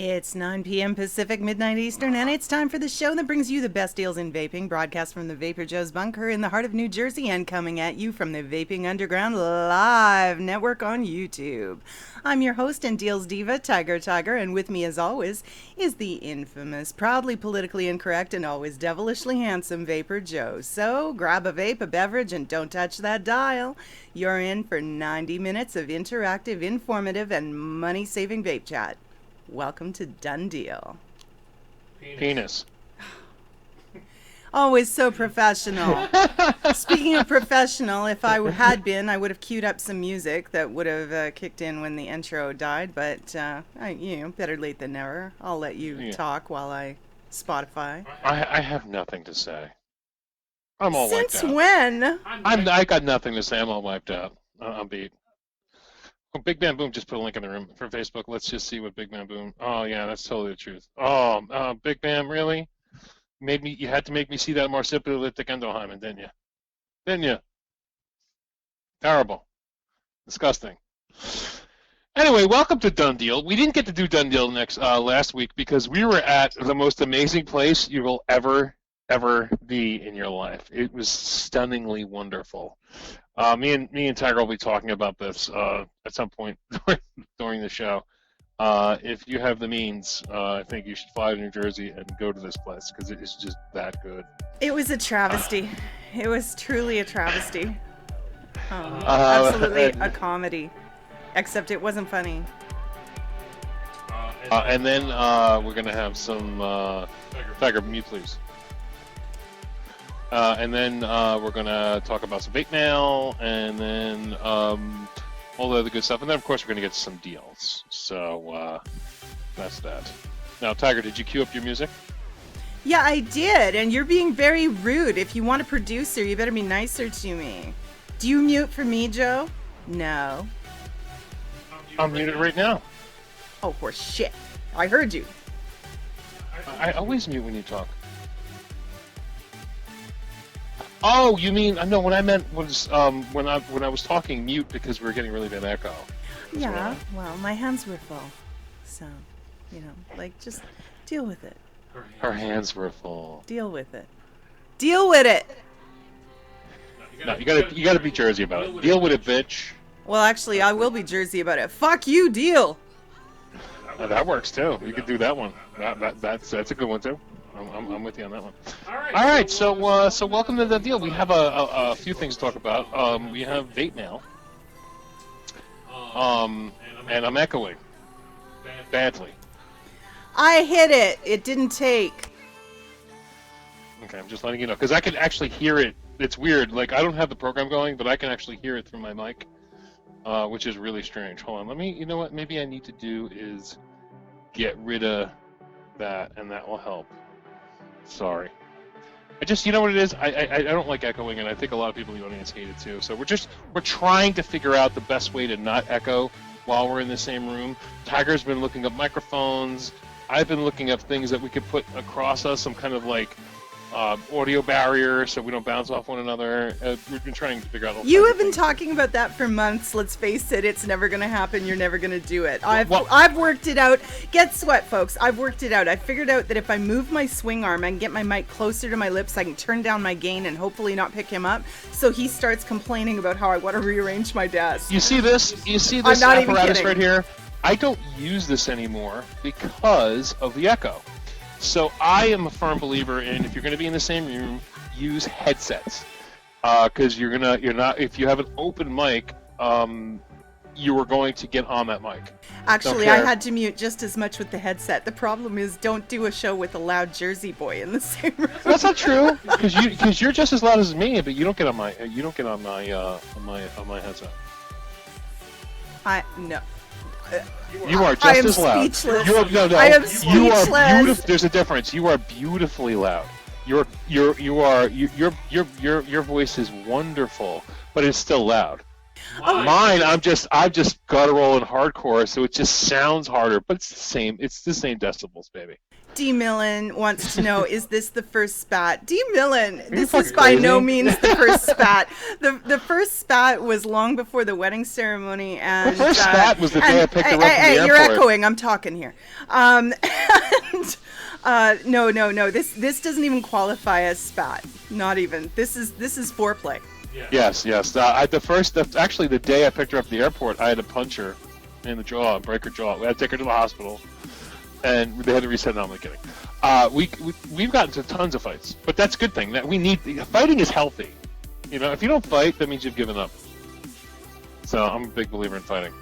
It's 9 p.m. Pacific, midnight Eastern, and it's time for the show that brings you the best deals in vaping, broadcast from the VaporJoe's bunker in the heart of New Jersey and coming at you from the Vaping Underground Live Network on YouTube. I'm your host and deals diva, TygerTyger, and with me as always is the infamous, proudly politically incorrect, and always devilishly handsome VaporJoe. So grab a vape, a beverage, and don't touch that dial. You're in for 90 minutes of interactive, informative, and money-saving vape chat. Welcome to DoneDeal. Penis. Always so professional. Speaking of professional, if I had been, I would have queued up some music that would have kicked in when the intro died, but, better late than never. I'll let you talk while I Spotify. I have nothing to say. I'm all wiped out. Since when? I got nothing to say. I'm all wiped out. I'm beat. Oh, Big Man Boom just put a link in the room for Facebook. Let's just see what Big Man Boom. Oh yeah, that's totally the truth. Oh, Big Man, really? You had to make me see that marsupialistic endohymen, didn't you? Didn't you? Terrible. Disgusting. Anyway, welcome to DoneDeal. We didn't get to do DoneDeal last week because we were at the most amazing place you will ever be in your life. It was stunningly wonderful. Me and Tiger will be talking about this at some point during the show. If you have the means, I think you should fly to New Jersey and go to this place because it is just that good. It was a travesty. It was truly a travesty. Absolutely a comedy. Except it wasn't funny. And then we're going to have some... Tiger, mute please. And then we're going to talk about some vape mail, and then all the other good stuff. And then, of course, we're going to get to some deals. So that's that. Now, Tiger, did you cue up your music? Yeah, I did, and you're being very rude. If you want a producer, you better be nicer to me. Do you mute for me, Joe? No. I'm muted right now. Oh, horse shit. I heard you. I always mute when you talk. Oh, you mean no? What I meant was when I was talking, mute because we were getting really bad echo. Yeah, well, my hands were full, so just deal with it. Her hands were full. Deal with it. Deal with it. No, you gotta be Jersey about it. Deal with it, bitch. Well, actually, I will be Jersey about it. Fuck you, deal. That works too. You could do that one. That's a good one too. I'm with you on that one. All right. So welcome to the deal. We have a few things to talk about. We have vape mail. And I'm echoing badly. I hit it. It didn't take. Okay, I'm just letting you know because I can actually hear it. It's weird. Like I don't have the program going, but I can actually hear it through my mic, which is really strange. Hold on. Let me. You know what? Maybe I need to do is get rid of that, and that will help. Sorry. You know what it is? I don't like echoing, and I think a lot of people in the audience hate it too. So we're trying to figure out the best way to not echo while we're in the same room. Tiger's been looking up microphones. I've been looking up things that we could put across us, some kind of like audio barrier so we don't bounce off one another. We've been trying to figure out. You have been talking about that for months. Let's face it, it's never going to happen. You're never going to do it. I've worked it out. Guess what, folks? I've worked it out. I figured out that if I move my swing arm, I can get my mic closer to my lips. I can turn down my gain and hopefully not pick him up. So he starts complaining about how I want to rearrange my desk. You see this? I'm not apparatus right here? I don't use this anymore because of the echo. So I am a firm believer in if you're going to be in the same room, use headsets, because if you have an open mic, you are going to get on that mic. Actually, I had to mute just as much with the headset. The problem is, don't do a show with a loud Jersey boy in the same room. That's not true, because you're just as loud as me, but you don't get on my headset. No. You are just as loud. Speechless. I am speechless. You are beautiful. There's a difference. You are beautifully loud. Your voice is wonderful, but it's still loud. Mine, I've just got to roll in hardcore, so it just sounds harder, but it's the same. It's the same decibels, baby. D. Millen wants to know, is this the first spat? D. Millen, this fucking is by crazy? no means the first spat. The first spat was long before the wedding ceremony. And, The first spat was the day I picked her up from the airport. You're echoing. I'm talking here. No. This doesn't even qualify as spat. Not even. This is foreplay. Yes. Actually, the day I picked her up at the airport, I had to punch her in the jaw, break her jaw. We had to take her to the hospital, and they had to reset. No, I'm not kidding. We've gotten to tons of fights, but that's a good thing. That we need fighting is healthy. You know, if you don't fight, that means you've given up. So I'm a big believer in fighting.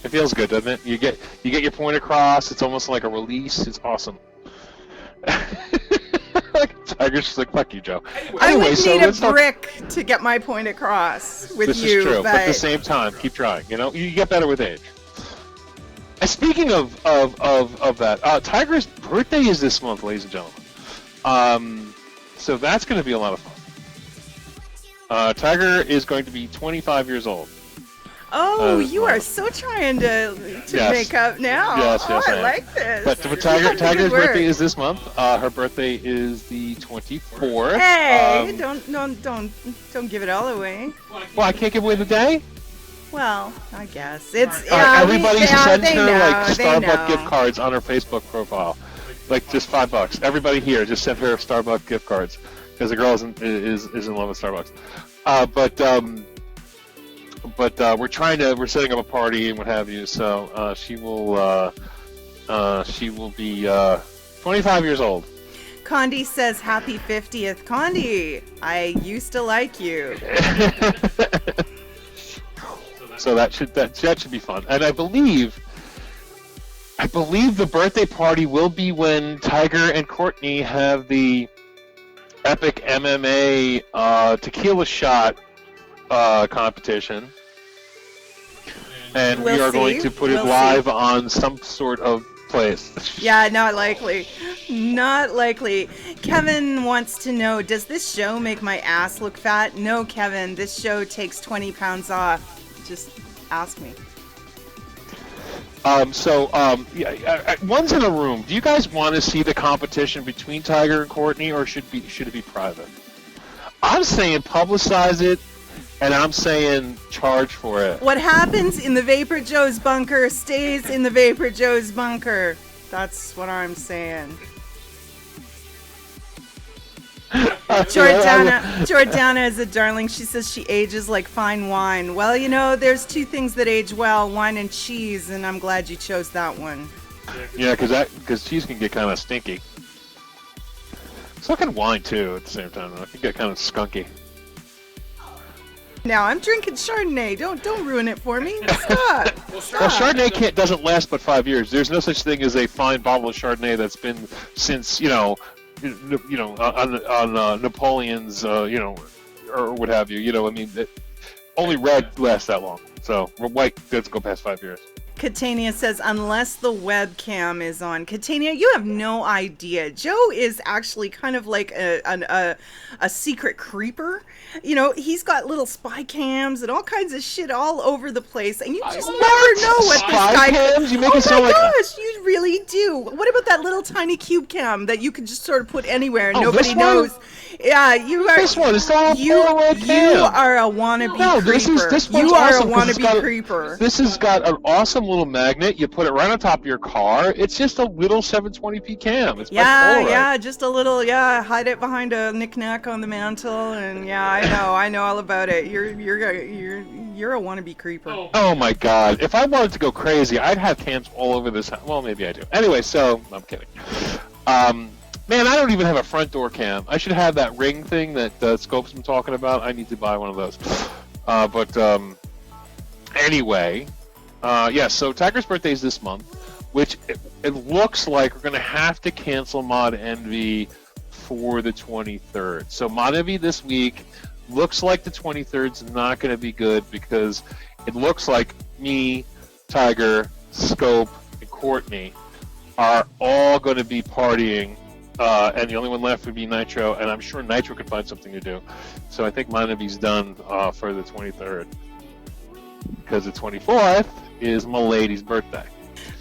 It feels good, doesn't it? You get your point across. It's almost like a release. It's awesome. Tiger's just like, fuck you, Joe. I would need a brick to get my point across with this you. Is true, but at the same time, keep trying. You know, you get better with age. And speaking of that, Tiger's birthday is this month, ladies and gentlemen. So that's going to be a lot of fun. Tiger is going to be 25 years old. Oh, you are so trying to make up now. Yes, I like this. But Tiger's birthday is this month. Her birthday is the 24th. Hey, don't give it all away. Well, I can't give away the day. Well, I guess it's everybody sends her like Starbucks know. gift cards on her Facebook profile, like just $5. Everybody here just sent her Starbucks gift cards because the girl is in love with Starbucks. But we're setting up a party and what have you. So she will be 25 years old. Condi says happy 50th. Condi, I used to like you. So that should be fun. And I believe the birthday party will be when Tiger and Courtney have the epic MMA tequila shot competition. And we are going to put it live on some sort of place. Yeah, not likely. Not likely. Kevin wants to know, does this show make my ass look fat? No, Kevin, this show takes 20 pounds off. Just ask me. One's in a room. Do you guys want to see the competition between Tiger and Courtney, or should it be private? I'm saying publicize it, and I'm saying charge for it. What happens in the VaporJoe's bunker stays in the VaporJoe's bunker. That's what I'm saying. Jordana is a darling. She says she ages like fine wine. Well, you know, there's two things that age well, wine and cheese, and I'm glad you chose that one. Yeah, because cheese can get kind of stinky. So can wine too at the same time. It can get kind of skunky. Now I'm drinking Chardonnay. Don't ruin it for me. Stop. Well, Chardonnay doesn't last but 5 years. There's no such thing as a fine bottle of Chardonnay that's been since on Napoleon's or what have you. I mean, only red lasts that long. So white doesn't go past 5 years. Catania says, unless the webcam is on. Catania, you have no idea. Joe is actually kind of like a secret creeper. You know, he's got little spy cams and all kinds of shit all over the place, and you just never know what this guy... Cams? You make it sound like... Oh my gosh, you really do. What about that little tiny cube cam that you can just sort of put anywhere and nobody knows? Yeah, you are... This one is all Polaroid cam. You are a wannabe creeper. This you are awesome a wannabe creeper. This has got an awesome little magnet. You put it right on top of your car. It's just a little 720p cam. It's just a little, hide it behind a knick-knack on the mantle, and I know all about it. You're a wannabe creeper. Oh my god. If I wanted to go crazy, I'd have cams all over this house. Well, maybe I do. Anyway, so, I'm kidding. Man, I don't even have a front door cam. I should have that ring thing that Scope's been talking about. I need to buy one of those. Anyway, so Tiger's birthday is this month, which it looks like we're going to have to cancel Mod Envy for the 23rd. So Mod Envy this week looks like the 23rd is not going to be good because it looks like me, Tiger, Scope, and Courtney are all going to be partying. And the only one left would be Nitro, and I'm sure Nitro could find something to do. So I think Mod Envy's done for the 23rd. Because the 24th is my lady's birthday.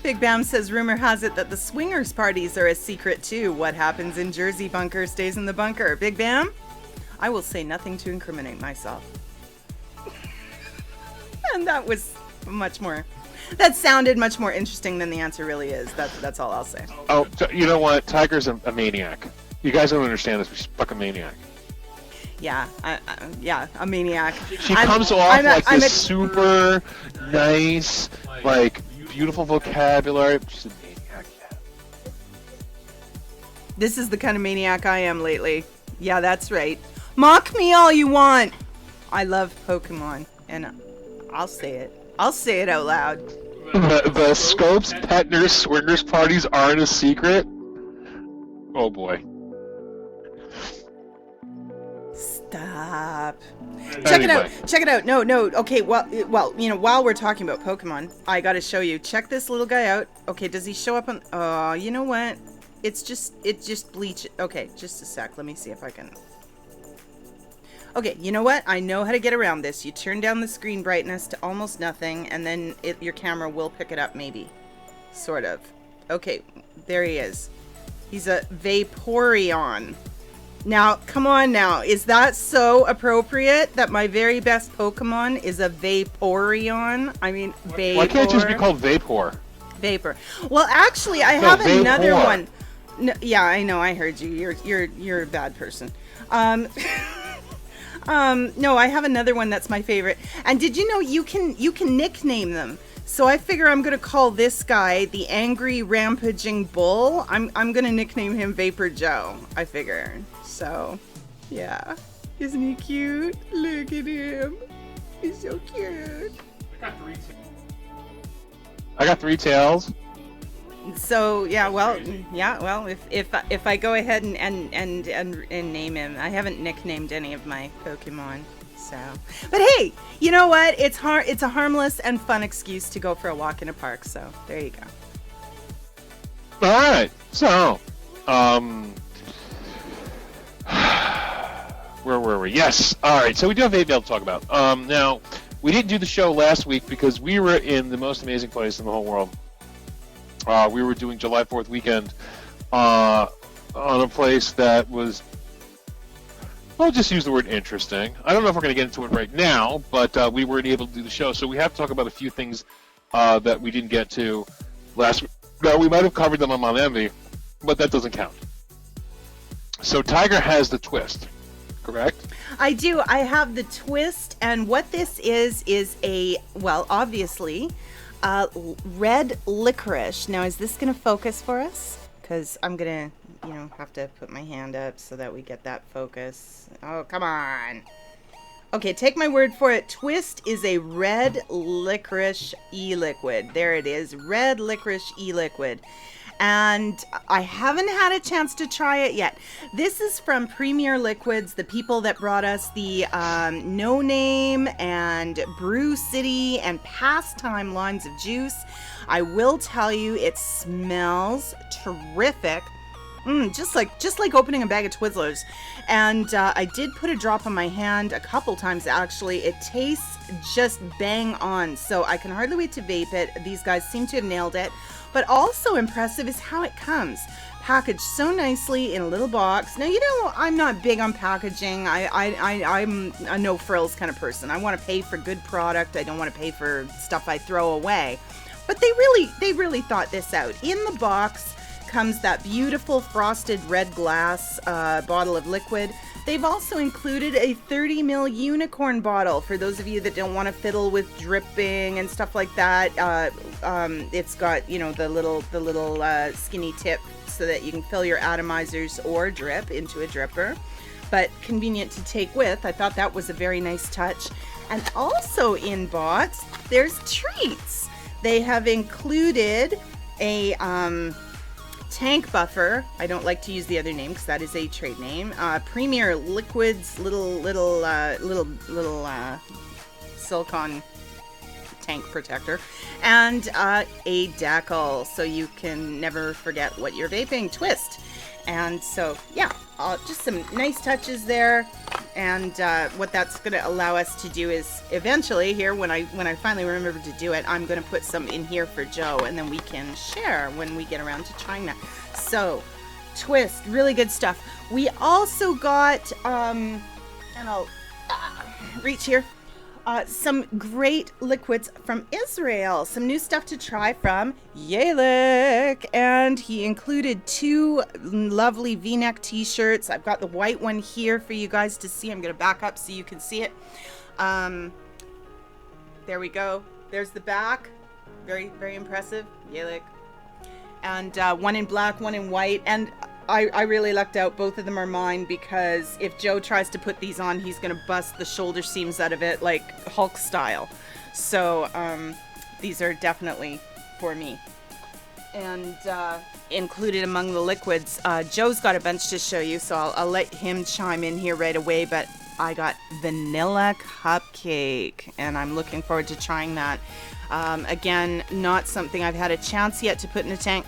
Big Bam says, rumor has it that the swingers parties are a secret too. What happens in Jersey bunker stays in the bunker. Big Bam, I will say nothing to incriminate myself. And that was that sounded much more interesting than the answer really is. That's all I'll say. Oh, you know what? Tiger's a maniac. You guys don't understand this, but she's a fucking maniac. Yeah, a maniac. She comes off like this super nice, like, beautiful vocabulary. She's a maniac. Yeah. This is the kind of maniac I am lately. Yeah, that's right. Mock me all you want. I love Pokemon, and I'll say it. I'll say it out loud. The Scopes, Petners, Swingers parties aren't a secret? Oh boy. Stop. Check it out. Check it out. No. Okay, well, you know, while we're talking about Pokemon, I gotta show you. Check this little guy out. Okay, does he show up on... Oh, you know what? It just bleach... Okay, just a sec. Let me see if I can... Okay, you know what? I know how to get around this. You turn down the screen brightness to almost nothing, and then your camera will pick it up, maybe. Sort of. Okay, there he is. He's a Vaporeon. Now, come on now. Is that so appropriate that my very best Pokemon is a Vaporeon? I mean, Vapor. Why can't it just be called Vapor? Vapor. Well, actually, I have another one. No, yeah, I know. I heard you. You're a bad person. No, I have another one that's my favorite. And did you know you can nickname them? So I figure I'm gonna call this guy the Angry Rampaging Bull. I'm gonna nickname him VaporJoe, I figure. So, yeah. Isn't he cute? Look at him. He's so cute. I got three tails. So well, if I go ahead and name him, I haven't nicknamed any of my Pokemon. So, but hey, you know what? It's a harmless and fun excuse to go for a walk in a park. So there you go. All right. So, where were we? Yes. All right. So we do have Vape to talk about. Now, we didn't do the show last week because we were in the most amazing place in the whole world. We were doing July 4th weekend on a place that was, I'll just use the word interesting. I don't know if we're going to get into it right now, but we weren't able to do the show. So we have to talk about a few things that we didn't get to last week. Now, we might have covered them on Mon Envy, but that doesn't count. So Tiger has the twist, correct? I do. I have the twist, and what this is a, well, obviously... red licorice. Now, is this going to focus for us? Because I'm going to, have to put my hand up so that we get that focus. Oh, come on. Okay, take my word for it. Twist is a red licorice e-liquid. There it is. Red licorice e-liquid. And I haven't had a chance to try it yet. This is from Premier Liquids, the people that brought us the No Name and Brew City and Pastime lines of juice. I will tell you, it smells terrific. Just like opening a bag of Twizzlers. And I did put a drop on my hand a couple times, actually. It tastes just bang on. So I can hardly wait to vape it. These guys seem to have nailed it. But also impressive is how it comes. Packaged so nicely in a little box. Now, I'm not big on packaging. I'm a no frills kind of person. I want to pay for good product. I don't want to pay for stuff I throw away. But they really thought this out. In the box comes that beautiful frosted red glass bottle of liquid. They've also included a 30 ml unicorn bottle for those of you that don't want to fiddle with dripping and stuff like that. It's got, the little skinny tip so that you can fill your atomizers or drip into a dripper, but convenient to take with. I thought that was a very nice touch. And also in box, there's treats. They have included a tank buffer. I don't like to use the other name because that is a trade name. Premier Liquids little silicone tank protector, and a decal so you can never forget what you're vaping. Twist. And so yeah, just some nice touches there. And what that's going to allow us to do is eventually here, when I finally remember to do it, I'm going to put some in here for Joe, and then we can share when we get around to trying that. So, twist, really good stuff. We also got, and I'll reach here, some great liquids from Israel. Some new stuff to try from Yalik. And he included 2 lovely V-neck t-shirts. I've got the white one here for you guys to see. I'm going to back up so you can see it. There we go. There's the back. Very, very impressive. Yalik. And one in black, one in white. And I really lucked out. Both of them are mine, because if Joe tries to put these on, he's going to bust the shoulder seams out of it like Hulk style. So these are definitely for me. And included among the liquids, Joe's got a bunch to show you, so I'll let him chime in here right away. But I got vanilla cupcake, and I'm looking forward to trying that. Again, not something I've had a chance yet to put in a tank,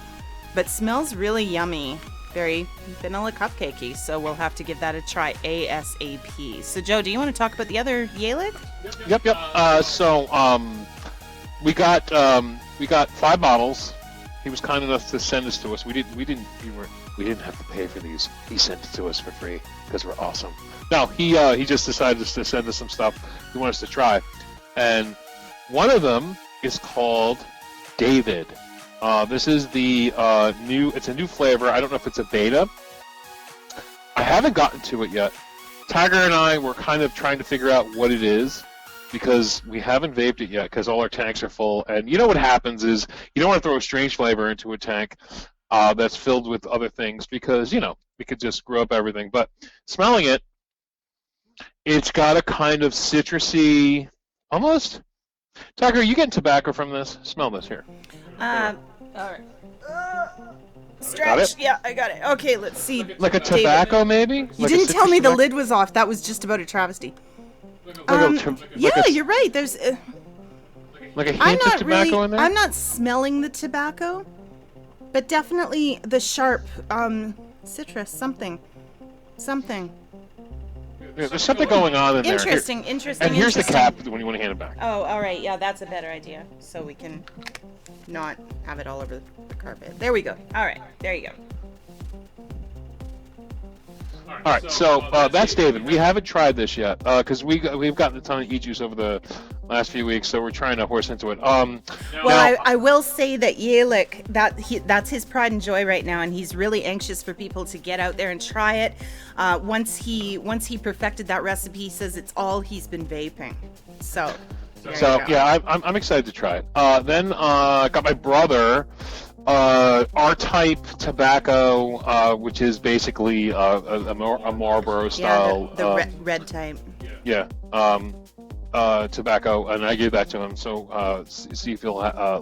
but smells really yummy. Very vanilla cupcakey, so we'll have to give that a try ASAP. So Joe, do you want to talk about the other Yalik? Yep. We got 5 bottles. He was kind enough to send this to us. We didn't have to pay for these. He sent it to us for free because we're awesome. No, he just decided to send us some stuff he wants us to try, and one of them is called David. This is the it's a new flavor. I don't know if it's a beta. I haven't gotten to it yet. Tiger and I were kind of trying to figure out what it is, because we haven't vaped it yet, because all our tanks are full. And you know what happens is you don't want to throw a strange flavor into a tank that's filled with other things, because, you know, we could just screw up everything. But smelling it, it's got a kind of citrusy, almost. Tiger, are you getting tobacco from this? Smell this here. All right. Stretch. Yeah, I got it. Okay, let's see. Like a tobacco, maybe? You like didn't tell me the lid was off. That was just about a travesty. You're right. There's like a hint of tobacco in there? I'm not smelling the tobacco, but definitely the sharp citrus, something. There's something going on in there. Interesting. And here's the cap when you want to hand it back. Oh, all right. Yeah, that's a better idea. So we can not have it all over the carpet. There we go. All right. There you go. All right. So that's David. We haven't tried this yet because we've gotten a ton of e-juice over the last few weeks, so we're trying to horse into it. I will say that Yalik, that's his pride and joy right now, and he's really anxious for people to get out there and try it. Once he perfected that recipe, he says it's all he's been vaping. So yeah, I'm excited to try it. Then I got my brother R-type tobacco, which is basically a Marlboro style. Yeah, the red type. Yeah. Tobacco, and I gave that to him, so see if he'll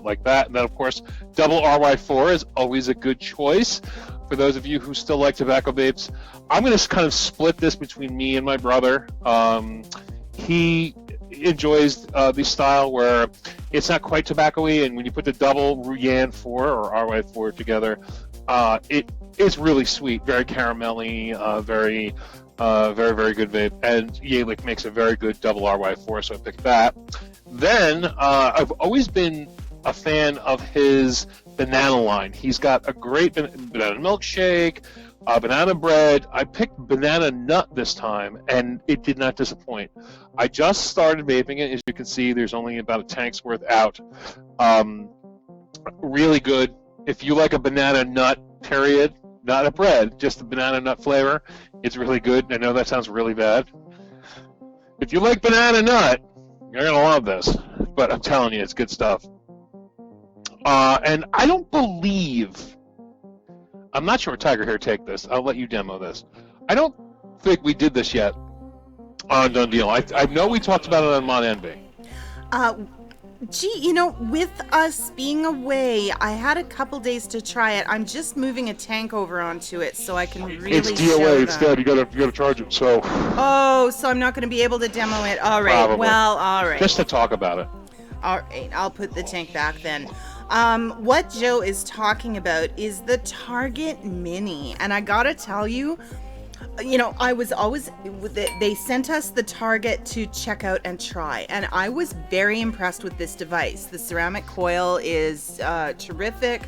like that. And then, of course, double RY4 is always a good choice for those of you who still like tobacco vapes. I'm going to kind of split this between me and my brother. He enjoys the style where it's not quite tobacco-y, and when you put the double Ruyan 4 or RY4 together, it's really sweet, very caramelly, very, very good vape, and Yalik makes a very good double RY4, so I picked that. Then I've always been a fan of his banana line. He's got a great banana milkshake, banana bread. I picked banana nut this time, and it did not disappoint. I just started vaping it. As you can see, there's only about a tank's worth out. Really good. If you like a banana nut, period, not a bread, just the banana nut flavor, it's really good. I know that sounds really bad. If you like banana nut, you're going to love this. But I'm telling you, it's good stuff. And I don't believe... I'm not sure Tiger here take this. I'll let you demo this. I don't think we did this yet on DoneDeal. I know we talked about it on Mon Envy. Gee, with us being away, I had a couple days to try it. I'm just moving a tank over onto it so I can really It's DOA instead. You gotta charge it. So. Oh, so I'm not going to be able to demo it. All right. Probably. Well, all right. Just to talk about it. All right. I'll put the tank back then. What Joe is talking about is the Target Mini, and I gotta tell you, you know, I was always, they sent us the Target to check out and try, and I was very impressed with this device. The ceramic coil is terrific.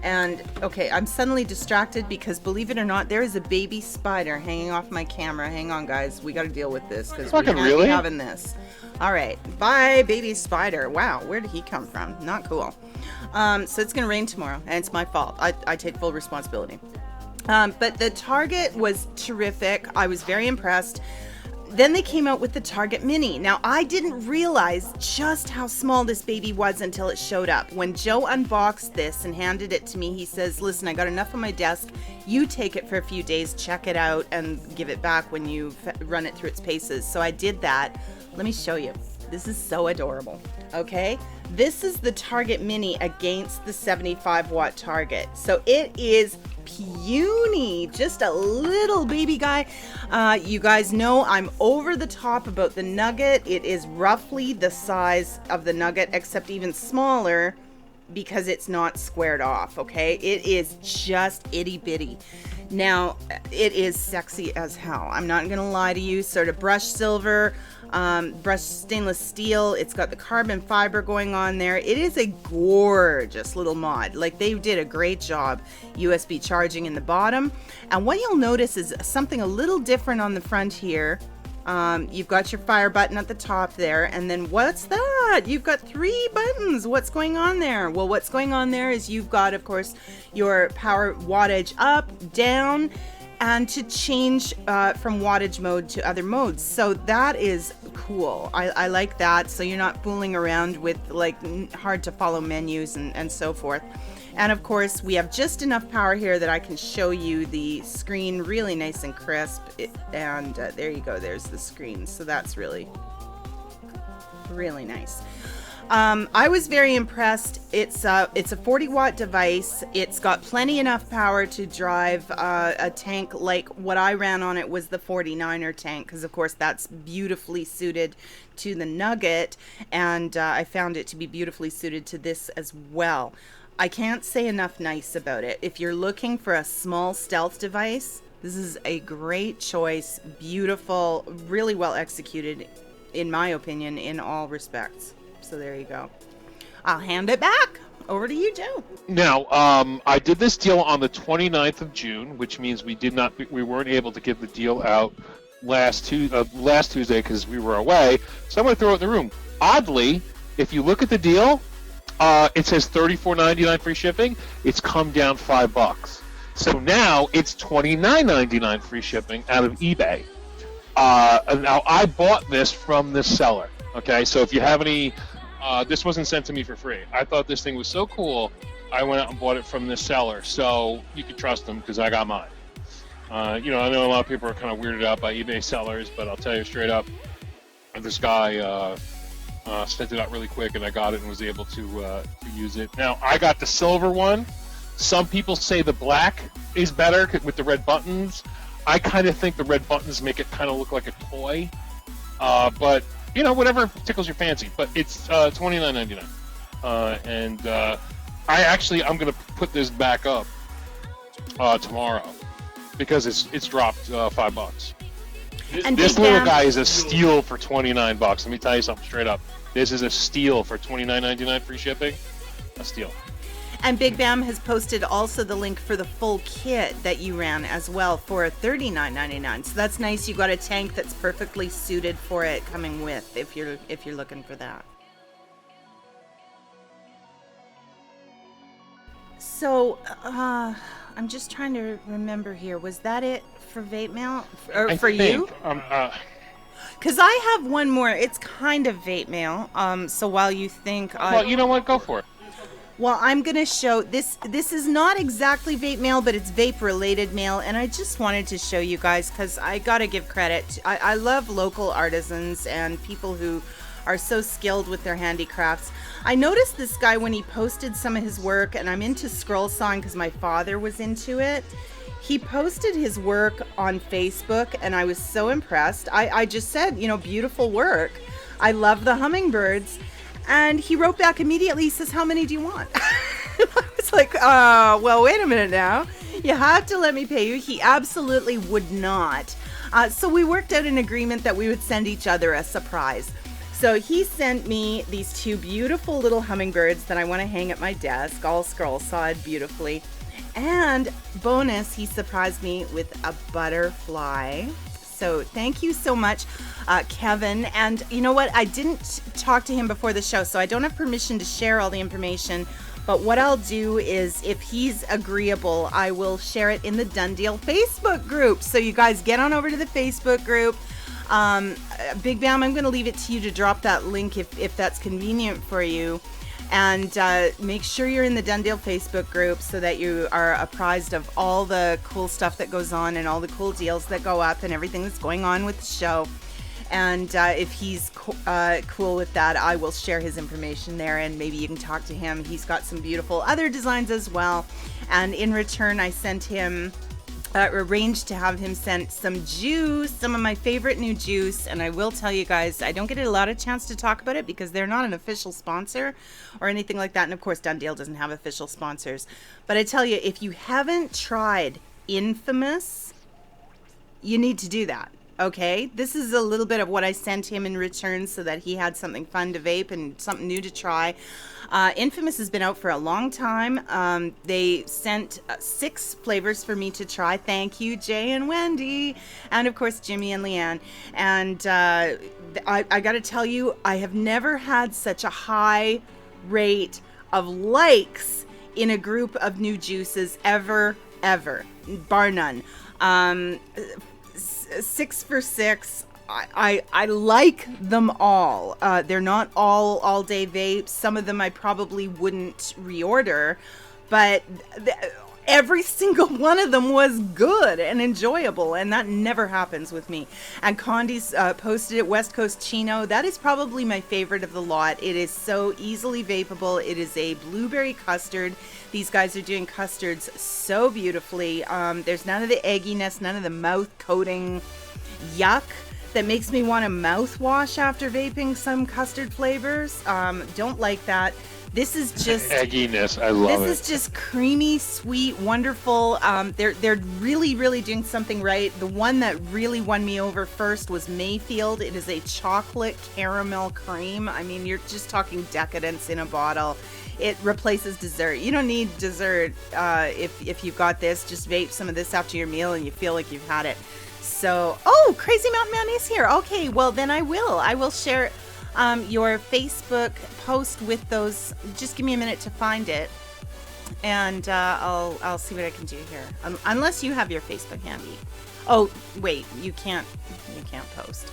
And okay, I'm suddenly distracted because, believe it or not, there is a baby spider hanging off my camera. Hang on, guys, we got to deal with this because we can't be having this. All right, bye, baby spider. Wow, where did he come from? Not cool. So it's gonna rain tomorrow, and it's my fault. I take full responsibility. But the Target was terrific. I was very impressed. Then they came out with the Target Mini. Now, I didn't realize just how small this baby was until it showed up. When Joe unboxed this and handed it to me, he says, listen, I got enough on my desk. You take it for a few days, check it out, and give it back when you run it through its paces. So I did that. Let me show you. This is so adorable. Okay? This is the Target Mini against the 75-watt Target. So it is puny, just a little baby guy. You guys know I'm over the top about the Nugget. It is roughly the size of the Nugget, except even smaller because it's not squared off, okay? It is just itty bitty. Now, it is sexy as hell. I'm not gonna lie to you. Sort of brushed silver, brushed stainless steel. It's got the carbon fiber going on there. It is a gorgeous little mod. Like, they did a great job. USB charging in the bottom. And what you'll notice is something a little different on the front here. You've got your fire button at the top there, and then what's that? You've got 3 buttons. What's going on there? Well, what's going on there is you've got, of course, your power wattage up, down, and to change from wattage mode to other modes. So that is cool. I like that. So you're not fooling around with like hard to follow menus and so forth. And of course, we have just enough power here that I can show you the screen really nice and crisp. And there you go. There's the screen. So that's really, really nice. I was very impressed. It's a 40-watt device. It's got plenty enough power to drive a tank like what I ran on it was the 49er tank, because of course that's beautifully suited to the Nugget, and I found it to be beautifully suited to this as well. I can't say enough nice about it. If you're looking for a small stealth device, this is a great choice. Beautiful, really well executed, in my opinion, in all respects. So there you go. I'll hand it back over to you, Joe. Now, I did this deal on the 29th of June, which means we weren't able to give the deal out last Tuesday because we were away. So I'm going to throw it in the room. Oddly, if you look at the deal, it says $34.99 free shipping. It's come down $5. So now it's $29.99 free shipping out of eBay. And now I bought this from the seller. Okay, so if you have any, this wasn't sent to me for free. I thought this thing was so cool, I went out and bought it from the seller. So you can trust them because I got mine. I know a lot of people are kind of weirded out by eBay sellers, but I'll tell you straight up, this guy sent it out really quick, and I got it and was able to use it. Now, I got the silver one. Some people say the black is better with the red buttons. I kind of think the red buttons make it kind of look like a toy, but whatever tickles your fancy. But it's $29.99, and I'm gonna put this back up tomorrow because it's dropped $5. This little guy is a steal for $29. Let me tell you something straight up. This is a steal for $29.99 free shipping. A steal. And Big Bam has posted also the link for the full kit that you ran as well for $39.99. So that's nice. You got a tank that's perfectly suited for it coming with if you're looking for that. So I'm just trying to remember here. Was that it for Vape Mail or for you? Because I have one more. It's kind of Vape Mail. So while you think, well, you know what? Go for it. Well, I'm going to show this. This is not exactly vape mail, but it's vape-related mail, and I just wanted to show you guys because I got to give credit. I love local artisans and people who are so skilled with their handicrafts. I noticed this guy when he posted some of his work, and I'm into scroll sawing because my father was into it. He posted his work on Facebook, and I was so impressed. I just said, beautiful work. I love the hummingbirds. And he wrote back immediately. He says, how many do you want? I was like, well, wait a minute now. You have to let me pay you. He absolutely would not. So we worked out an agreement that we would send each other a surprise. So he sent me these two beautiful little hummingbirds that I want to hang at my desk, all scroll-sawed beautifully. And bonus, he surprised me with a butterfly. So thank you so much, Kevin. And you know what? I didn't talk to him before the show, so I don't have permission to share all the information. But what I'll do is, if he's agreeable, I will share it in the DoneDeal Facebook group. So you guys get on over to the Facebook group. Big Bam, I'm going to leave it to you to drop that link if that's convenient for you. And make sure you're in the DoneDeal Facebook group so that you are apprised of all the cool stuff that goes on and all the cool deals that go up and everything that's going on with the show. And if he's cool with that, I will share his information there, and maybe you can talk to him. He's got some beautiful other designs as well. And in return, I sent him, arranged to have him send some juice, some of my favorite new juice. And I will tell you guys, I don't get a lot of chance to talk about it because they're not an official sponsor or anything like that. And of course, DoneDeal doesn't have official sponsors. But I tell you, if you haven't tried Infamous, you need to do that. Okay, this is a little bit of what I sent him in return so that he had something fun to vape and something new to try. Infamous has been out for a long time. They sent 6 flavors for me to try. Thank you, Jay and Wendy. And of course, Jimmy and Leanne. And I got to tell you, I have never had such a high rate of likes in a group of new juices ever, bar none. 6 for 6. I like them all. They're not all day vapes. Some of them I probably wouldn't reorder, but every single one of them was good and enjoyable, and that never happens with me. And Condi's posted it, West Coast Chino. That is probably my favorite of the lot. It is so easily vapeable. It is a blueberry custard. These guys are doing custards so beautifully. There's none of the egginess, none of the mouth coating yuck that makes me want to mouthwash after vaping some custard flavors. Don't like that. This is just egginess. I love it. This is just creamy, sweet, wonderful. They're really doing something right. The one that really won me over first was Mayfield. It is a chocolate caramel cream. I mean, you're just talking decadence in a bottle. It replaces dessert. You don't need dessert if you've got this. Just vape some of this after your meal and you feel like you've had it. So, oh, Crazy Mountain Man is here. Okay, well then I will share your Facebook post with those. Just give me a minute to find it, and I'll see what I can do here. Unless you have your Facebook handy. Oh, wait, you can't post.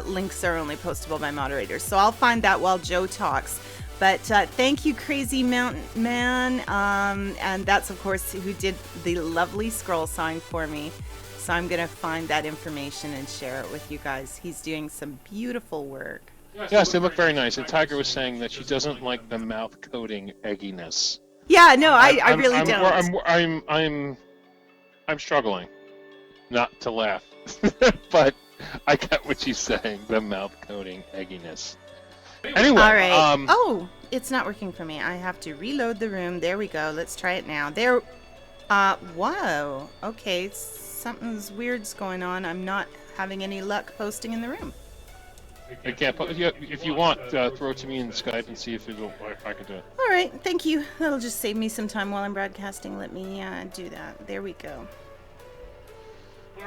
Links are only postable by moderators. So I'll find that while Joe talks. But thank you, Crazy Mountain Man. And that's, of course, who did the lovely scroll sign for me. So I'm going to find that information and share it with you guys. He's doing some beautiful work. Yes, they look very nice. And Tiger was saying that she doesn't like the mouth coating egginess. Yeah, no, I really don't. I'm struggling not to laugh, but I get what she's saying. The mouth coating egginess. Anyway, all right. Oh, it's not working for me. I have to reload the room. There we go. Let's try it now. There. Whoa. Okay, something's weird's going on. I'm not having any luck posting in the room. I can't. If you want, throw it to me in Skype and see if I can do it. All right. Thank you. That'll just save me some time while I'm broadcasting. Let me do that. There we go.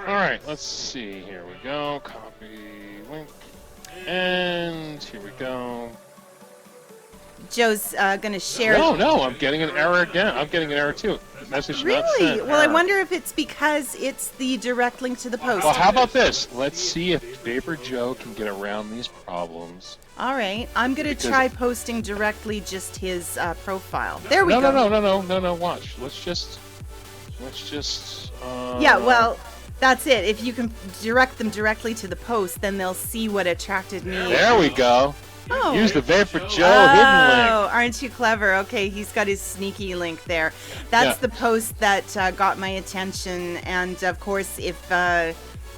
All right. Let's see. Here we go. Copy link. And here we go. Joe's going to share. No, I'm getting an error again. I'm getting an error too. Message not really? sent. Well, I wonder if it's because it's the direct link to the post. Well, how about this? Let's see if VaporJoe can get around these problems. All right. I'm going to try posting directly just his profile. There we go. No. Watch. Let's just. Yeah. Well. That's it. If you can direct them directly to the post, then they'll see what attracted me. There we go. Oh. Use the VaporJoe hidden link. Oh, aren't you clever? Okay, he's got his sneaky link there. That's the post that got my attention. And of course, if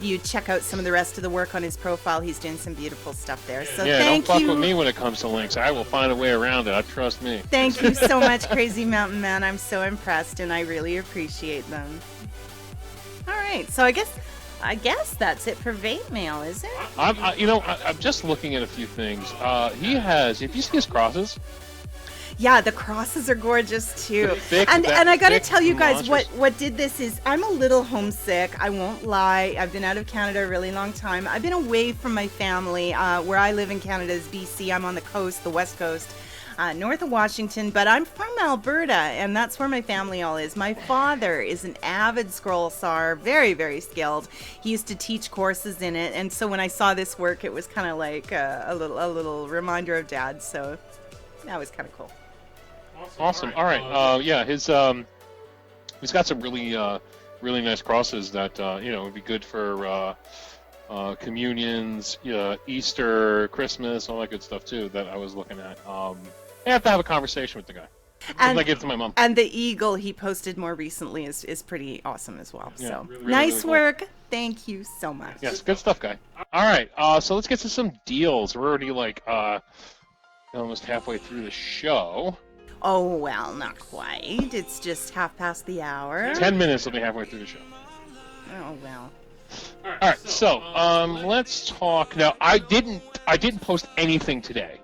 you check out some of the rest of the work on his profile, he's doing some beautiful stuff there. So yeah, thank don't you. fuck with me when it comes to links. I will find a way around it. Trust me. Thank you so much, Crazy Mountain Man. I'm so impressed, and I really appreciate them. All right, so I guess that's it for vape mail, is it? I'm just looking at a few things. He has. If you see his crosses. Yeah, the crosses are gorgeous too. Thick, and I got to tell you guys, monsters. what did this is, I'm a little homesick. I won't lie. I've been out of Canada a really long time. I've been away from my family. Where I live in Canada is BC. I'm on the coast, the west coast, north of Washington, but I'm from Alberta, and that's where my family all is. My father is an avid scroll sawer, very, very skilled. He used to teach courses in it, and so when I saw this work, it was kind of like a little reminder of Dad. So that was kind of cool. Awesome. All right. Yeah, he's got some really nice crosses that would be good for communions, Easter, Christmas, all that good stuff too. That I was looking at. I have to have a conversation with the guy. And I give it to my mom. And the eagle he posted more recently is pretty awesome as well. Yeah, so really, nice really cool. work. Thank you so much. Yes, good stuff, guy. All right. So let's get to some deals. We're already almost halfway through the show. Oh, well, not quite. It's just half past the hour. 10 minutes will be halfway through the show. Oh, well. All right, so let's talk now. I didn't post anything today,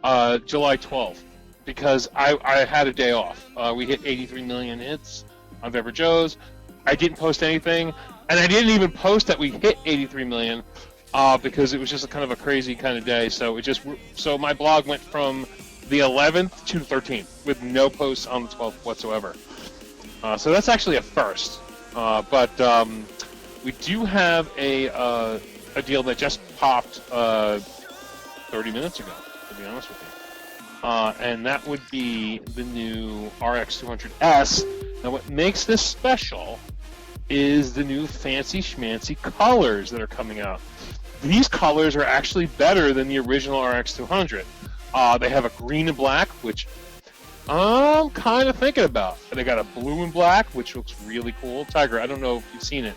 July 12th, because I had a day off. We hit 83 million hits on VaporJoe's. I didn't post anything, and I didn't even post that we hit 83 million because it was just a kind of a crazy kind of day. So my blog went from the 11th to the 13th with no posts on the 12th whatsoever. So that's actually a first. But we do have a deal that just popped 30 minutes ago, to be honest with you. And that would be the new RX200S. Now what makes this special is the new fancy schmancy colors that are coming out. These colors are actually better than the original RX200. They have a green and black, which I'm kind of thinking about. They got a blue and black, which looks really cool. Tiger, I don't know if you've seen it,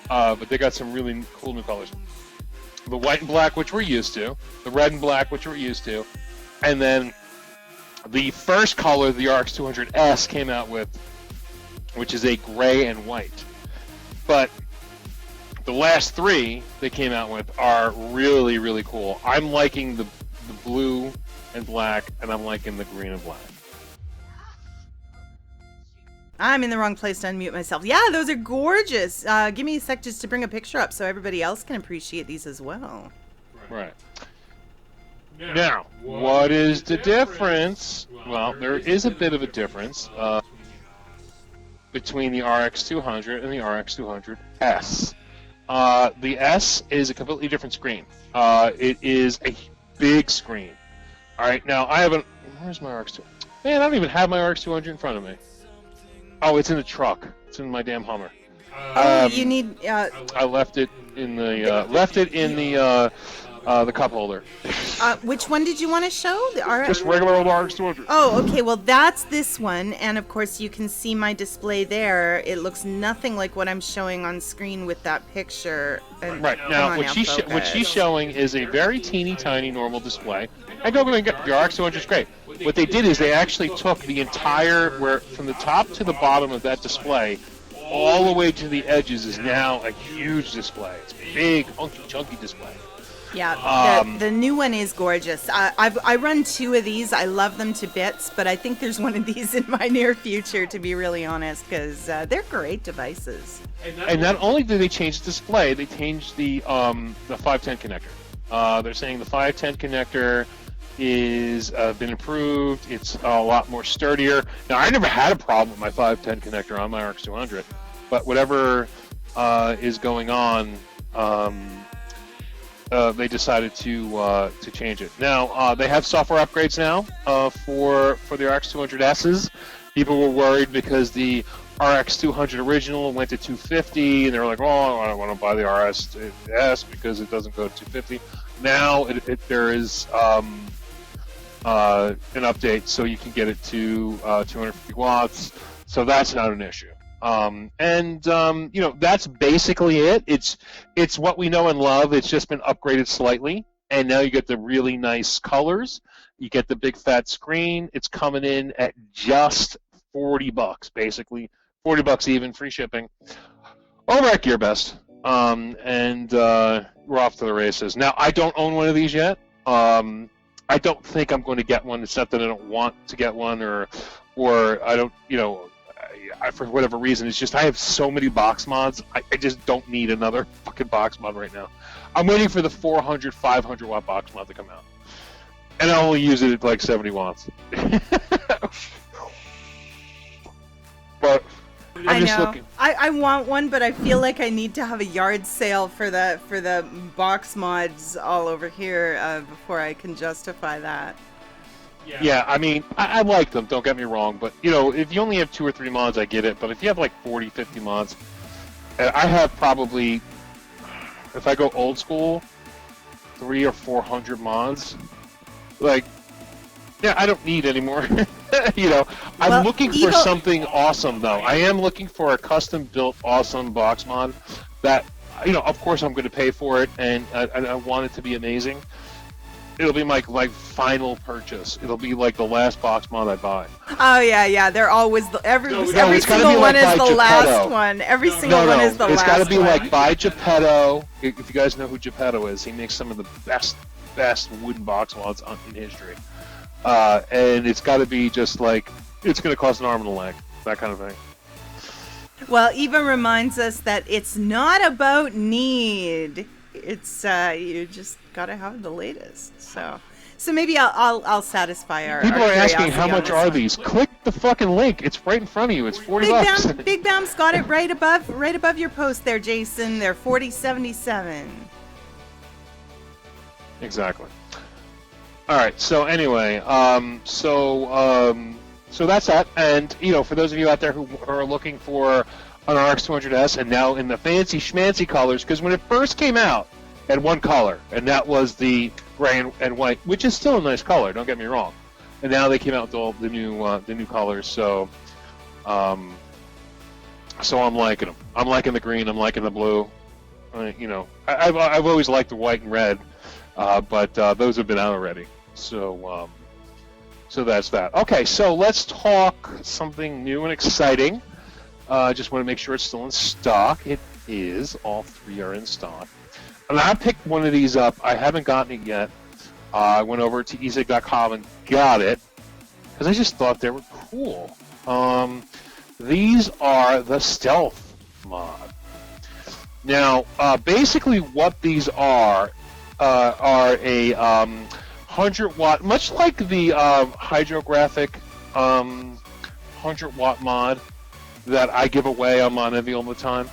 but they got some really cool new colors. The white and black, which we're used to. The red and black, which we're used to. And then the first color the RX200S came out with, which is a gray and white. But the last three they came out with are really, really cool. I'm liking the blue and black, and I'm liking the green and black. I'm in the wrong place to unmute myself. Yeah, those are gorgeous. Give me a sec just to bring a picture up so everybody else can appreciate these as well. Right. Now, what is the difference? Well, there is a bit of a difference between the RX200 and the RX200S. The S is a completely different screen. It is a big screen. All right, now I have where's my RX200? Man, I don't even have my RX200 in front of me. Oh, it's in the truck. It's in my damn Hummer. You need. I left it in the cup holder. Which one did you want to show? The Just regular old RX200. Oh, okay. Well, that's this one, and of course you can see my display there. It looks nothing like what I'm showing on screen with that picture. And, right now, what she's showing is a very teeny tiny normal display. And go and get the RX200 is great. What they did is they actually took the entire from the top to the bottom of that display, all the way to the edges is now a huge display. It's a big, hunky, chunky display. Yeah, the new one is gorgeous. I run two of these. I love them to bits, but I think there's one of these in my near future, to be really honest, because they're great devices. And not only did they change the display, they changed the 510 connector. They're saying the 510 connector is been improved. It's a lot more sturdier. Now, I never had a problem with my 510 connector on my RX200, but whatever is going on, they decided to change it. Now they have software upgrades now for the RX200Ss. People were worried because the RX200 original went to 250, and they were like, "Oh, I don't want to buy the RS because it doesn't go to 250." Now there is an update, so you can get it to 250 watts. So that's not an issue. That's basically it. It's what we know and love. It's just been upgraded slightly, and now you get the really nice colors. You get the big fat screen. It's coming in at just $40, basically $40 even, free shipping. Over at GearBest, and we're off to the races. Now, I don't own one of these yet. I don't think I'm going to get one. It's not that I don't want to get one, or I don't, for whatever reason. It's just I have so many box mods. I just don't need another fucking box mod right now. I'm waiting for the 400, 500 watt box mod to come out, and I'll only use it at like 70 watts. But I'm just looking. I want one, but I feel like I need to have a yard sale for the box mods all over here before I can justify that. Yeah, I mean, I like them, don't get me wrong, but, if you only have 2 or 3 mods, I get it, but if you have, like, 40, 50 mods, I have probably, if I go old school, 300 or 400 mods, like, yeah, I don't need any more. I'm looking for something awesome, though. I am looking for a custom-built, awesome box mod that, of course I'm going to pay for it, and I want it to be amazing. It'll be my final purchase. It'll be like the last box mod I buy. Oh yeah. They're always every single one is the last one. Every single one is the last one. It's got to be like by Geppetto. If you guys know who Geppetto is, he makes some of the best wooden box mods in history. And it's got to be just like it's going to cost an arm and a leg, that kind of thing. Well, Eva reminds us that it's not about need. It's you just gotta have the latest. So maybe I'll satisfy our. People are asking how much are one. these. Click the fucking link. It's right in front of you. It's $40. Big Bam's got it right above your post there, Jason. They're $40.77. Exactly. All right. So anyway, so that's that. And for those of you out there who are looking for an RX 200S, and now in the fancy schmancy colors, because when it first came out, it had one color, and that was the gray and white, which is still a nice color. Don't get me wrong. And now they came out with all the new colors. So, I'm liking them. I'm liking the green. I'm liking the blue. I've always liked the white and red, but those have been out already. So that's that. Okay, so let's talk something new and exciting. Just want to make sure it's still in stock. It is. All 3 are in stock. And I picked one of these up. I haven't gotten it yet. I went over to e-cig.com and got it because I just thought they were cool. These are the Stealth mod. Now, basically what these are a 100-watt, much like the hydrographic 100-watt mod that I give away on Montevi all the time.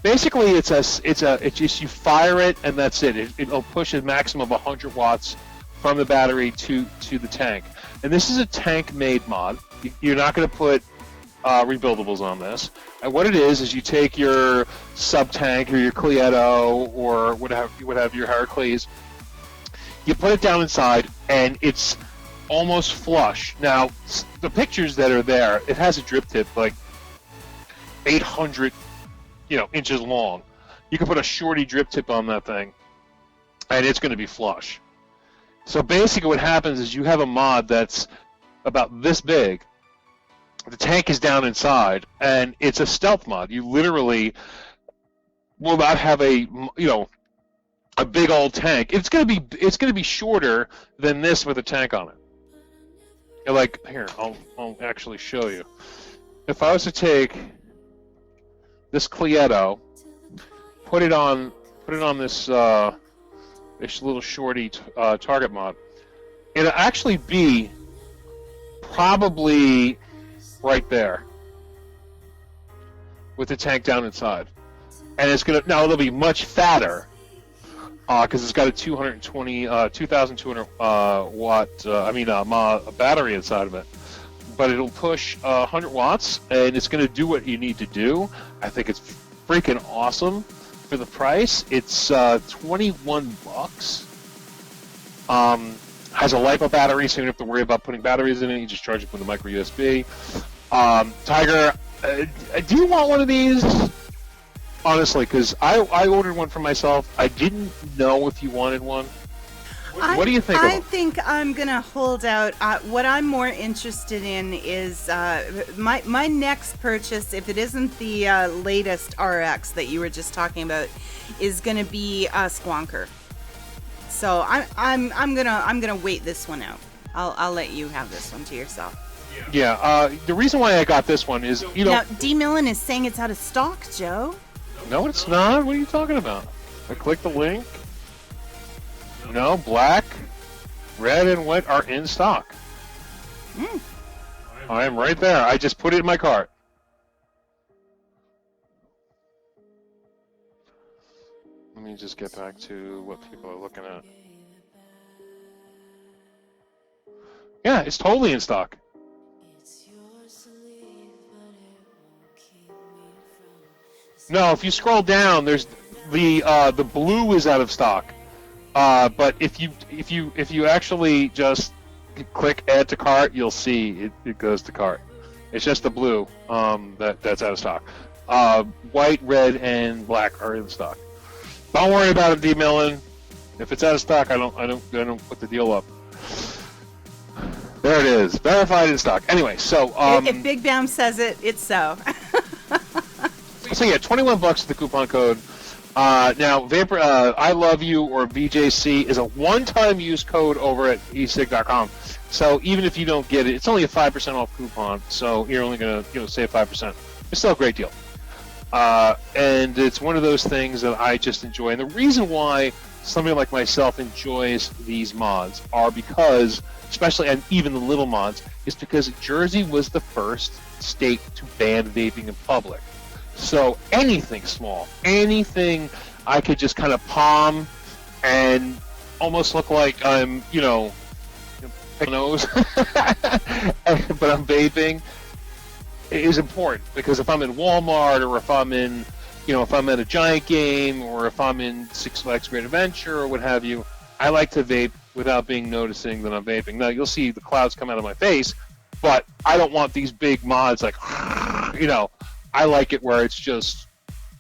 Basically, it's just you fire it and that's it. It'll push a maximum of 100 watts from the battery to the tank. And this is a tank-made mod. You're not going to put rebuildables on this. And what it is you take your sub-tank or your Clieto or whatever your Heracles, you put it down inside, and it's almost flush. Now, the pictures that are there, it has a drip tip like 800 inches long. You can put a shorty drip tip on that thing, and it's going to be flush. So basically what happens is you have a mod that's about this big. The tank is down inside, and it's a stealth mod. You literally will not have a big old tank. It's going to be shorter than this with a tank on it. Like here, I'll actually show you. If I was to take this Clieto, put it on this little shorty target mod, it'll actually be probably right there with the tank down inside, and it'll be much fatter because it's got a 2,200 watt battery inside of it. But it'll push 100 watts, and it's going to do what you need to do. I think it's freaking awesome for the price. It's $21. Has a LiPo battery, so you don't have to worry about putting batteries in it. You just charge it with a micro USB. Tiger, Do you want one of these? Honestly, because I ordered one for myself. I didn't know if you wanted one. What do you think? I think I'm gonna hold out. What I'm more interested in is my next purchase, if it isn't the latest RX that you were just talking about, is gonna be a Squonker. So I'm gonna wait this one out. I'll let you have this one to yourself. Yeah. The reason why I got this one is Now D Millen is saying it's out of stock, Joe. No, it's not. What are you talking about? I clicked the link. No, black, red, and white are in stock. I am right there. I just put it in my cart. Let me just get back to what people are looking at. Yeah, it's totally in stock. No, if you scroll down, there's the blue is out of stock. But if you actually just click add to cart, you'll see it goes to cart. It's just the blue that's out of stock. White, red, and black are in stock. Don't worry about it, D Millen. If it's out of stock, I don't put the deal up. There it is, verified in stock. Anyway, so if Big Bam says it, it's so. So yeah, $21 is the coupon code. Now, Vapor, I Love You or VJC is a one-time use code over at e-cig.com. So even if you don't get it, it's only a 5% off coupon. So you're only going to save 5%. It's still a great deal. And it's one of those things that I just enjoy. And the reason why somebody like myself enjoys these mods are because, especially and even the little mods, is because Jersey was the first state to ban vaping in public. So anything small, anything I could just kind of palm and almost look like I'm, picking nose, but I'm vaping, is important. Because if I'm in Walmart or if I'm in, if I'm at a Giant game or if I'm in Six Flags Great Adventure or what have you, I like to vape without noticing that I'm vaping. Now, you'll see the clouds come out of my face, but I don't want these big mods like, I like it where it's just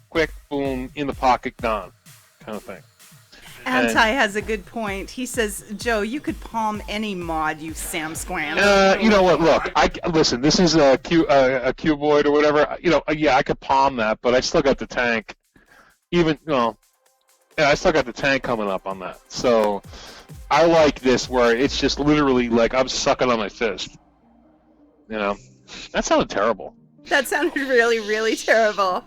quick, boom, in the pocket, gone, kind of thing. Anti has a good point. He says, Joe, you could palm any mod, you Sam Squam. You know what? Look, listen. This is a cuboid or whatever. Yeah, I could palm that, but I still got the tank. I still got the tank coming up on that. So I like this where it's just literally like I'm sucking on my fist. That sounded terrible. That sounded really, really terrible.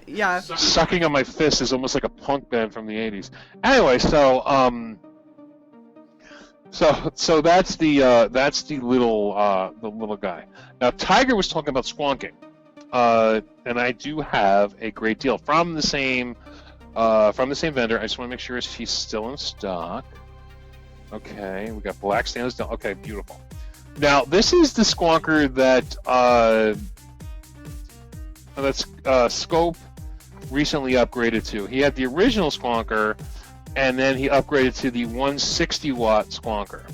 Yeah. Sucking on my fist is almost like a punk band from the '80s. Anyway, so that's the little guy. Now Tiger was talking about squonking, and I do have a great deal from the same vendor. I just want to make sure she's still in stock. Okay, we got black stainless steel. Okay, beautiful. Now this is the squonker that Scope recently upgraded to. He had the original squonker, and then he upgraded to the 160-watt squonker.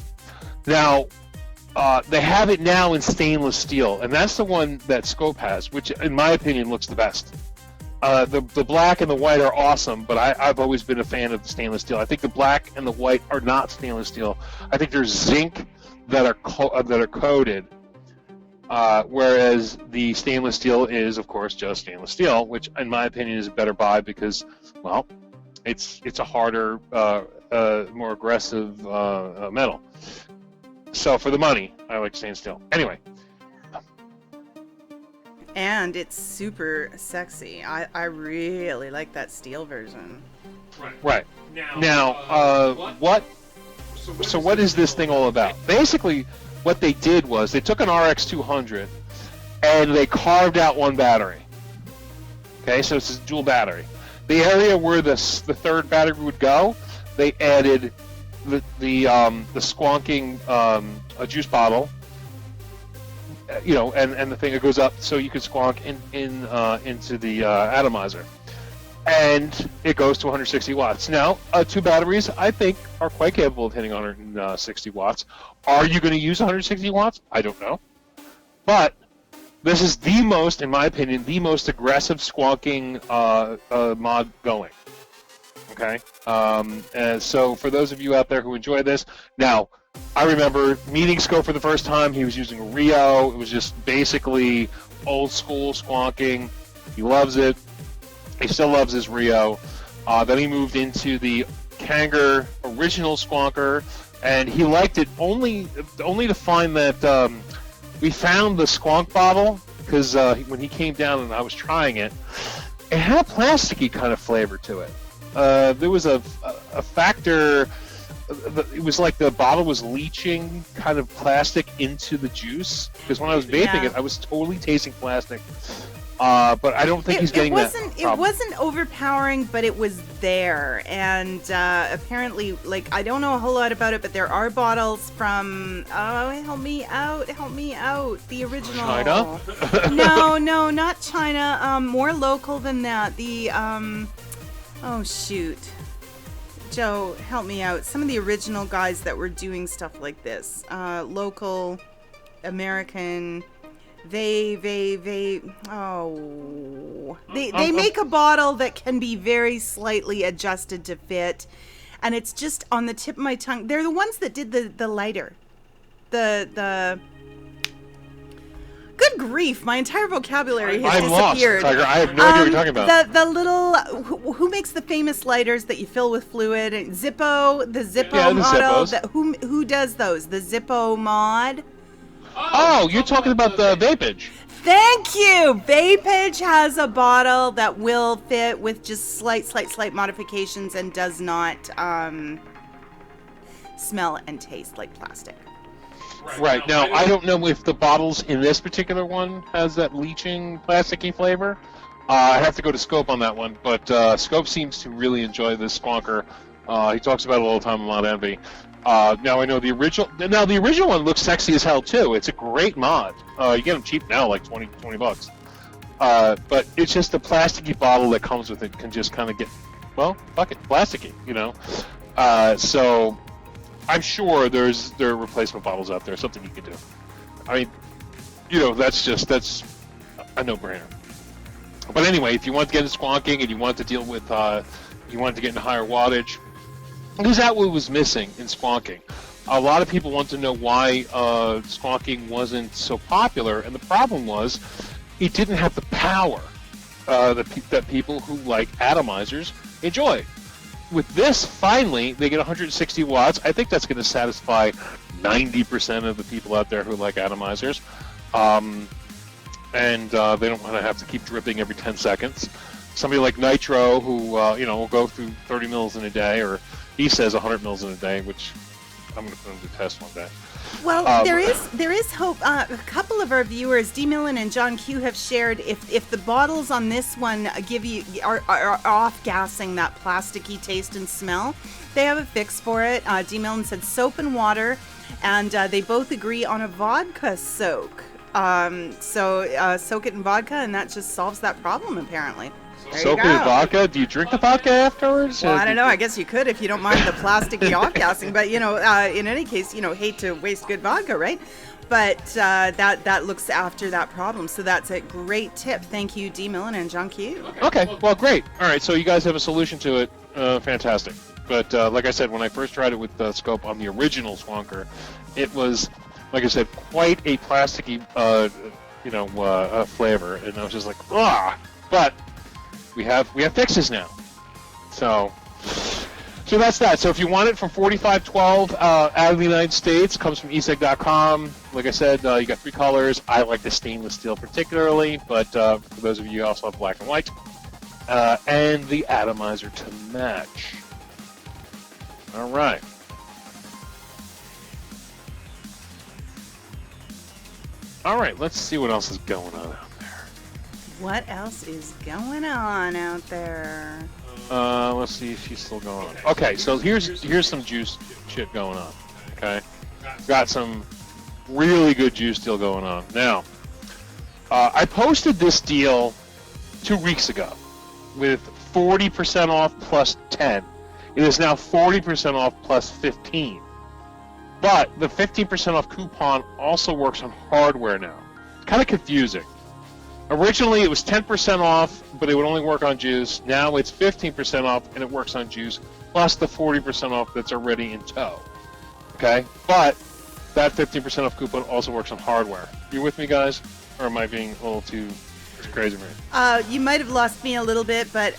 Now, they have it now in stainless steel, and that's the one that Scope has, which, in my opinion, looks the best. The black and the white are awesome, but I've always been a fan of the stainless steel. I think the black and the white are not stainless steel. I think there's zinc that are coated. Whereas the stainless steel is, of course, just stainless steel, which, in my opinion, is a better buy because, well, it's a harder, more aggressive metal. So for the money, I like stainless steel. Anyway. And it's super sexy. I really like that steel version. Right. Now, what? So what is this thing all about? Basically, what they did was they took an RX200 and they carved out one battery. Okay, so it's a dual battery. The area where the third battery would go, they added the squonking a juice bottle, and the thing that goes up so you can squonk into the atomizer, and it goes to 160 watts. Now, two batteries, I think, are quite capable of hitting 160 watts. Are you going to use 160 watts? I don't know. But This is the most, in my opinion, the most aggressive squonking mod going. Okay? And so for those of you out there who enjoy this, now, I remember meeting Scope for the first time. He was using a Rio. It was just basically old school squonking. He loves it. He still loves his Rio. Then he moved into the Kanger original squonker, and he liked it only to find that we found the squonk bottle, because when he came down and I was trying it, it had a plasticky kind of flavor to it. There was a factor. It was like the bottle was leaching kind of plastic into the juice, because when I was vaping it, I was totally tasting plastic. But I don't think he's getting that problem. It wasn't overpowering, but it was there. And apparently, like, I don't know a whole lot about it, but there are bottles from, help me out, the original. China? No, not China. More local than that. The, oh, shoot. Joe, help me out. Some of the original guys that were doing stuff like this. Local, American... They make a bottle that can be very slightly adjusted to fit, and it's just on the tip of my tongue. They're the ones that did the lighter. The good grief, my entire vocabulary has disappeared. Lost, Tiger. I have no idea what you're talking about. The little who makes the famous lighters that you fill with fluid? Zippo, the Zippo model. Who does those? The Zippo mod. Oh, you're talking about the Vapage. Thank you! Vapage has a bottle that will fit with just slight modifications and does not smell and taste like plastic. Right. Now, I don't know if the bottles in this particular one has that leaching plasticky flavor. I have to go to Scope on that one, but Scope seems to really enjoy this squonker. He talks about it all the time on Mod Envy. Now I know the original. Now the original one looks sexy as hell too. It's a great mod. You get them cheap now, like 20 bucks. But it's just the plasticky bottle that comes with it can just kind of get, well, fuck it, plasticky, you know. So I'm sure there are replacement bottles out there, something you can do. I mean, you know, that's a no-brainer. But anyway, if you want to get into squonking and you want to deal with, you want to get into higher wattage. Because that was missing in squonking. A lot of people want to know why squonking wasn't so popular, and the problem was it didn't have the power that people who like atomizers enjoy. With this, finally, they get 160 watts. I think that's going to satisfy 90% of the people out there who like atomizers. And they don't want to have to keep dripping every 10 seconds. Somebody like Nitro, who will go through 30 mils in a day, or he says 100 mils in a day, which I'm going to put him to test one day. Well, there is hope. A couple of our viewers, D. Millen and John Q, have shared if the bottles on this one are off gassing that plasticky taste and smell, they have a fix for it. D. Millen said soap and water, and they both agree on a vodka soak. So soak it in vodka, and that just solves that problem apparently. Soak it in vodka? Do you drink the vodka afterwards? Well, I don't know. I guess you could if you don't mind the plasticky off-gassing. But, in any case, hate to waste good vodka, right? But that looks after that problem. So that's a great tip. Thank you, D. Millen and John Q. Okay. Well, great. All right. So you guys have a solution to it. Fantastic. But like I said, when I first tried it with Scope on the original Squonker, it was, like I said, quite a plasticky, flavor. And I was just like, ah! But we have fixes now, so that's that. So if you want it from 4512 out of the United States, comes from e-cig.com. Like I said, you got 3 colors. I like the stainless steel particularly, but for those of you also have black and white, and the atomizer to match. All right. All right. Let's see what else is going on. What else is going on out there? Let's see if she's still going on. Okay, so here's some juice shit going on. Okay, got some really good juice deal going on. Now, I posted this deal 2 weeks ago with 40% off plus 10. It is now 40% off plus 15. But the 15% off coupon also works on hardware now. kind of confusing. Originally, it was 10% off, but it would only work on juice. Now it's 15% off, and it works on juice, plus the 40% off that's already in tow. Okay? But that 15% off coupon also works on hardware. You with me, guys? Or am I being a little too crazy, man? You might have lost me a little bit, but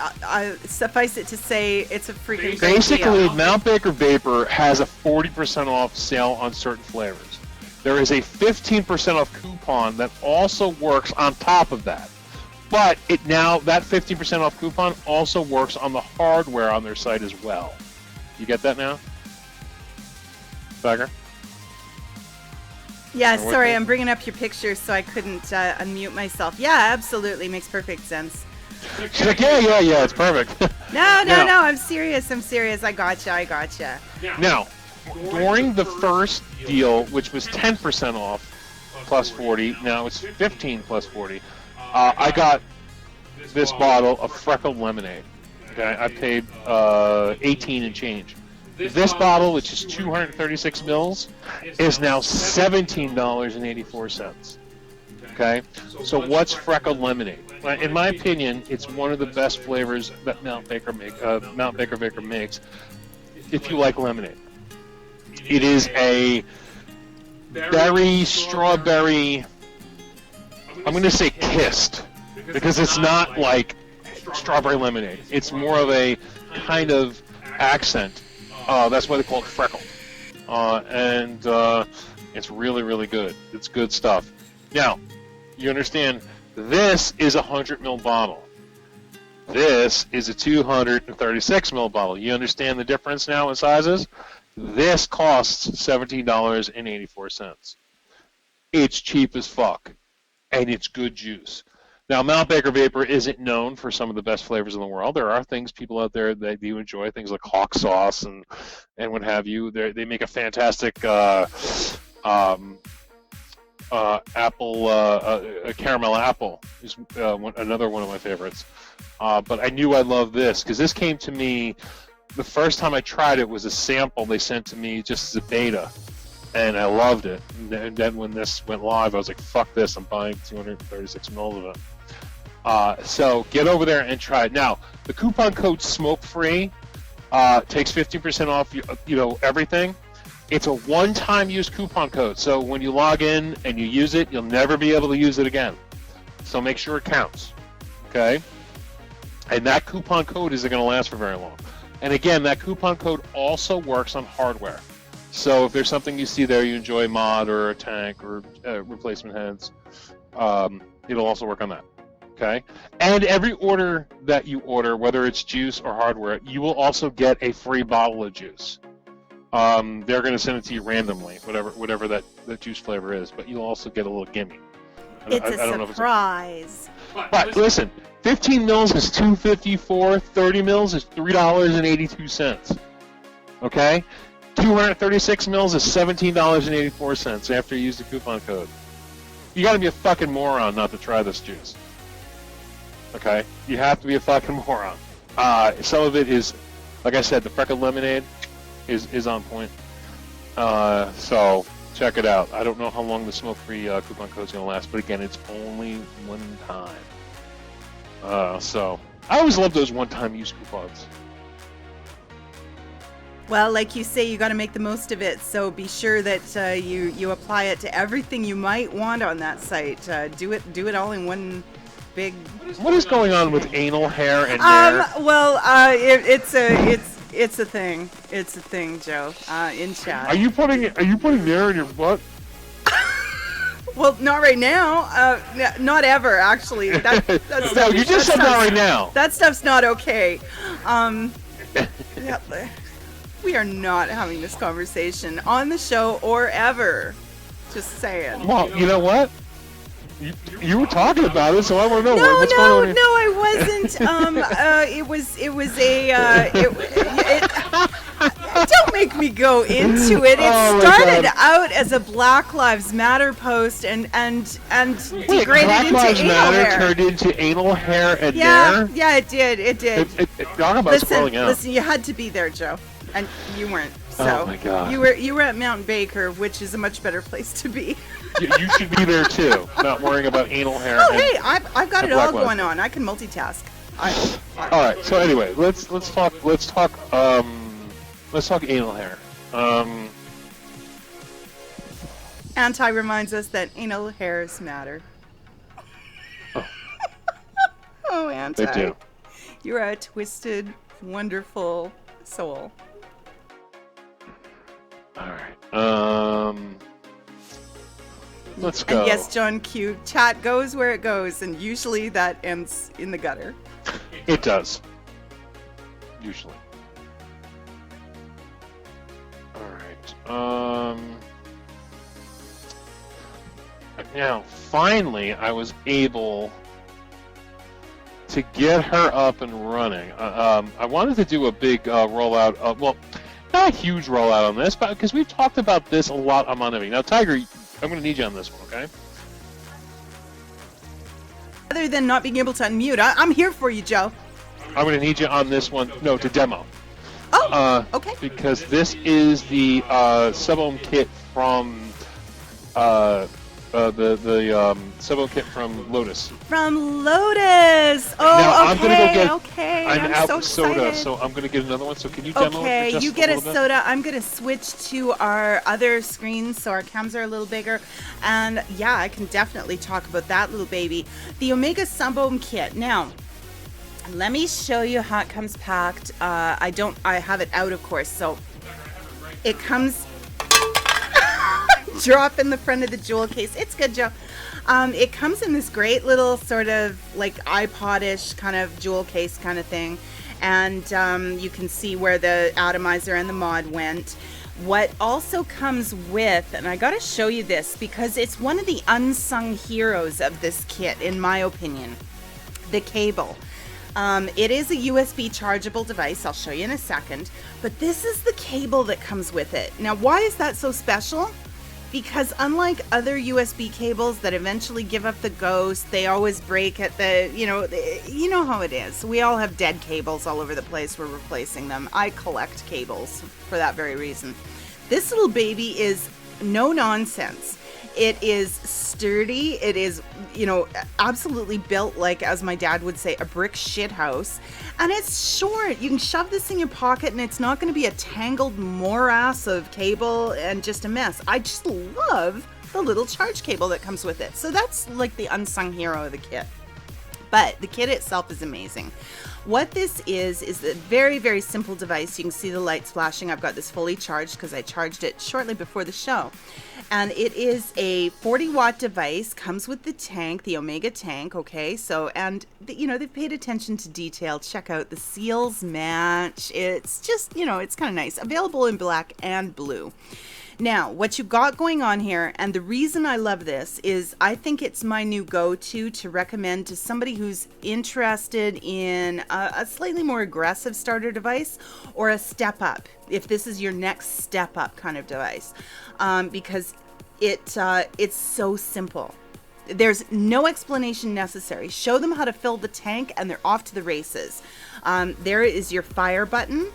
suffice it to say, it's a freaking great Basically, deal. Mount Baker Vapor has a 40% off sale on certain flavors. There is a 15% off coupon that also works on top of that. But that 15% off coupon also works on the hardware on their site as well. You get that now? Tiger? Yeah, sorry, I'm bringing up your picture so I couldn't unmute myself. Yeah, absolutely, makes perfect sense. She's like, yeah, it's perfect. No, I'm serious. I gotcha. Now, during the first deal, which was 10% off plus 40, now it's 15 plus 40, I got this bottle of freckled lemonade. Okay, I paid 18 and change. This bottle, which is 236 mils, is now $17.84. Okay, so what's freckled lemonade? In my opinion, it's one of the best flavors that Mount Baker Vapor makes. If you like lemonade, it is a berry, strawberry. I'm going to say kissed, because it's not like strawberry lemonade. It's more of a kind of accent. That's why they call it freckled. And it's really, really good. It's good stuff. Now, you understand, this is a 100 ml bottle. This is a 236 ml bottle. You understand the difference now in sizes? This costs $17.84. It's cheap as fuck, and it's good juice. Now, Mount Baker Vapor isn't known for some of the best flavors in the world. There are people out there that do enjoy, things like hawk sauce and what have you. They make a fantastic caramel apple is another one of my favorites. But I knew I loved this because this came to me the first time I tried it was a sample they sent to me just as a beta, and I loved it. And then when this went live, I was like, fuck this, I'm buying 236 mils of it. So get over there and try it. Now, the coupon code SMOKE-FREE takes 15% off everything. It's a one-time use coupon code, so when you log in and you use it, you'll never be able to use it again. So make sure it counts, okay? And that coupon code isn't going to last for very long. And again, that coupon code also works on hardware. So if there's something you see there you enjoy, mod or a tank or replacement heads, it'll also work on that. Okay? And every order that you order, whether it's juice or hardware, you will also get a free bottle of juice. They're going to send it to you randomly, whatever that juice flavor is, but you'll also get a little gimme. It's a surprise. But listen, 15 mils is $2.54, 30 mils is $3.82. Okay? 236 mils is $17.84 after you use the coupon code. You got to be a fucking moron not to try this juice. Okay? You have to be a fucking moron. Some of it is, like I said, the freckled lemonade is on point. So check it out. I don't know how long the smoke-free coupon code is going to last, but again, it's only one time. So I always love those one-time use coupons. Well, like you say, you got to make the most of it. So be sure that you apply it to everything you might want on that site. Do it all in one big. What is going on with anal hair and hair? Well, it's a thing. It's a thing, Joe. In chat. Are you putting hair in your butt? Well, not right now. Not ever, actually. That's no, you just said that right now. That stuff's not okay. Yeah, we are not having this conversation on the show or ever. Just saying. Well, you know what? You were talking about it, so I want to know what's going on here. No, I wasn't. It was a. Don't make me go into it. It started out as a Black Lives Matter post and degraded Black into Lives anal Matter hair. turned into anal hair and Yeah, hair? it did. Talk about scrolling out. Listen, you had to be there, Joe, and you weren't. So oh my God. you were at Mount Baker, which is a much better place to be. You should be there too, not worrying about anal hair. Oh, hey, I've got it all black going on. I can multitask. All right. So anyway, let's talk anal hair. Anti reminds us that anal hairs matter. Oh, Oh, Anti. they do. You're a twisted, wonderful soul. All right. Let's go. And yes, John Q. Chat goes where it goes, and usually that ends in the gutter. It does. Usually. All right. Now, finally, I was able to get her up and running. I wanted to do a big rollout. Well, not a huge rollout on this, but because we've talked about this a lot on Monday. Now, Tiger, I'm going to need you on this one, okay? Other than not being able to unmute, I'm here for you, Joe. I'm going to need you on this one. No, to demo. Oh, okay. Because this is the sub-ohm kit from the sub-ohm kit from Lotus. From Lotus. Oh, Now, okay. I'm gonna go get. Okay. I'm out so with soda, excited. so I'm gonna get another one. So can you demo it for Okay, just you get a little bit? soda. I'm going to switch to our other screens so our cams are a little bigger. And yeah, I can definitely talk about that little baby. The Omega Sub-Ohm kit. Now, let me show you how it comes packed. I have it out, of course. So it comes drop in the front of the jewel case. It's good, Joe. It comes in this great little sort of like iPod-ish kind of jewel case kind of thing. And you can see where the atomizer and the mod went. What also comes with, and I got to show you this because it's one of the unsung heroes of this kit, in my opinion, the cable. It is a USB chargeable device. I'll show you in a second. But this is the cable that comes with it. Now, why is that so special? Because unlike other USB cables that eventually give up the ghost, they always break at the, you know how it is. We all have dead cables all over the place. We're replacing them. I collect cables for that very reason. This little baby is no nonsense. It is sturdy. It is, absolutely built like, as my dad would say, a brick shit house. And it's short. You can shove this in your pocket and it's not going to be a tangled morass of cable and just a mess. I just love the little charge cable that comes with it. So that's like the unsung hero of the kit. But the kit itself is amazing. What this is a very, very simple device. You can see the lights flashing. I've got this fully charged because I charged it shortly before the show. And it is a 40-watt device, comes with the tank, the Omega tank, okay? So, and, they've paid attention to detail. Check out the seals match. It's just, it's kind of nice. Available in black and blue. Now, what you've got going on here, and the reason I love this is I think it's my new go-to to recommend to somebody who's interested in a slightly more aggressive starter device or a step up, if this is your next step up kind of device, because it's so simple. There's no explanation necessary. Show them how to fill the tank and they're off to the races. There is your fire button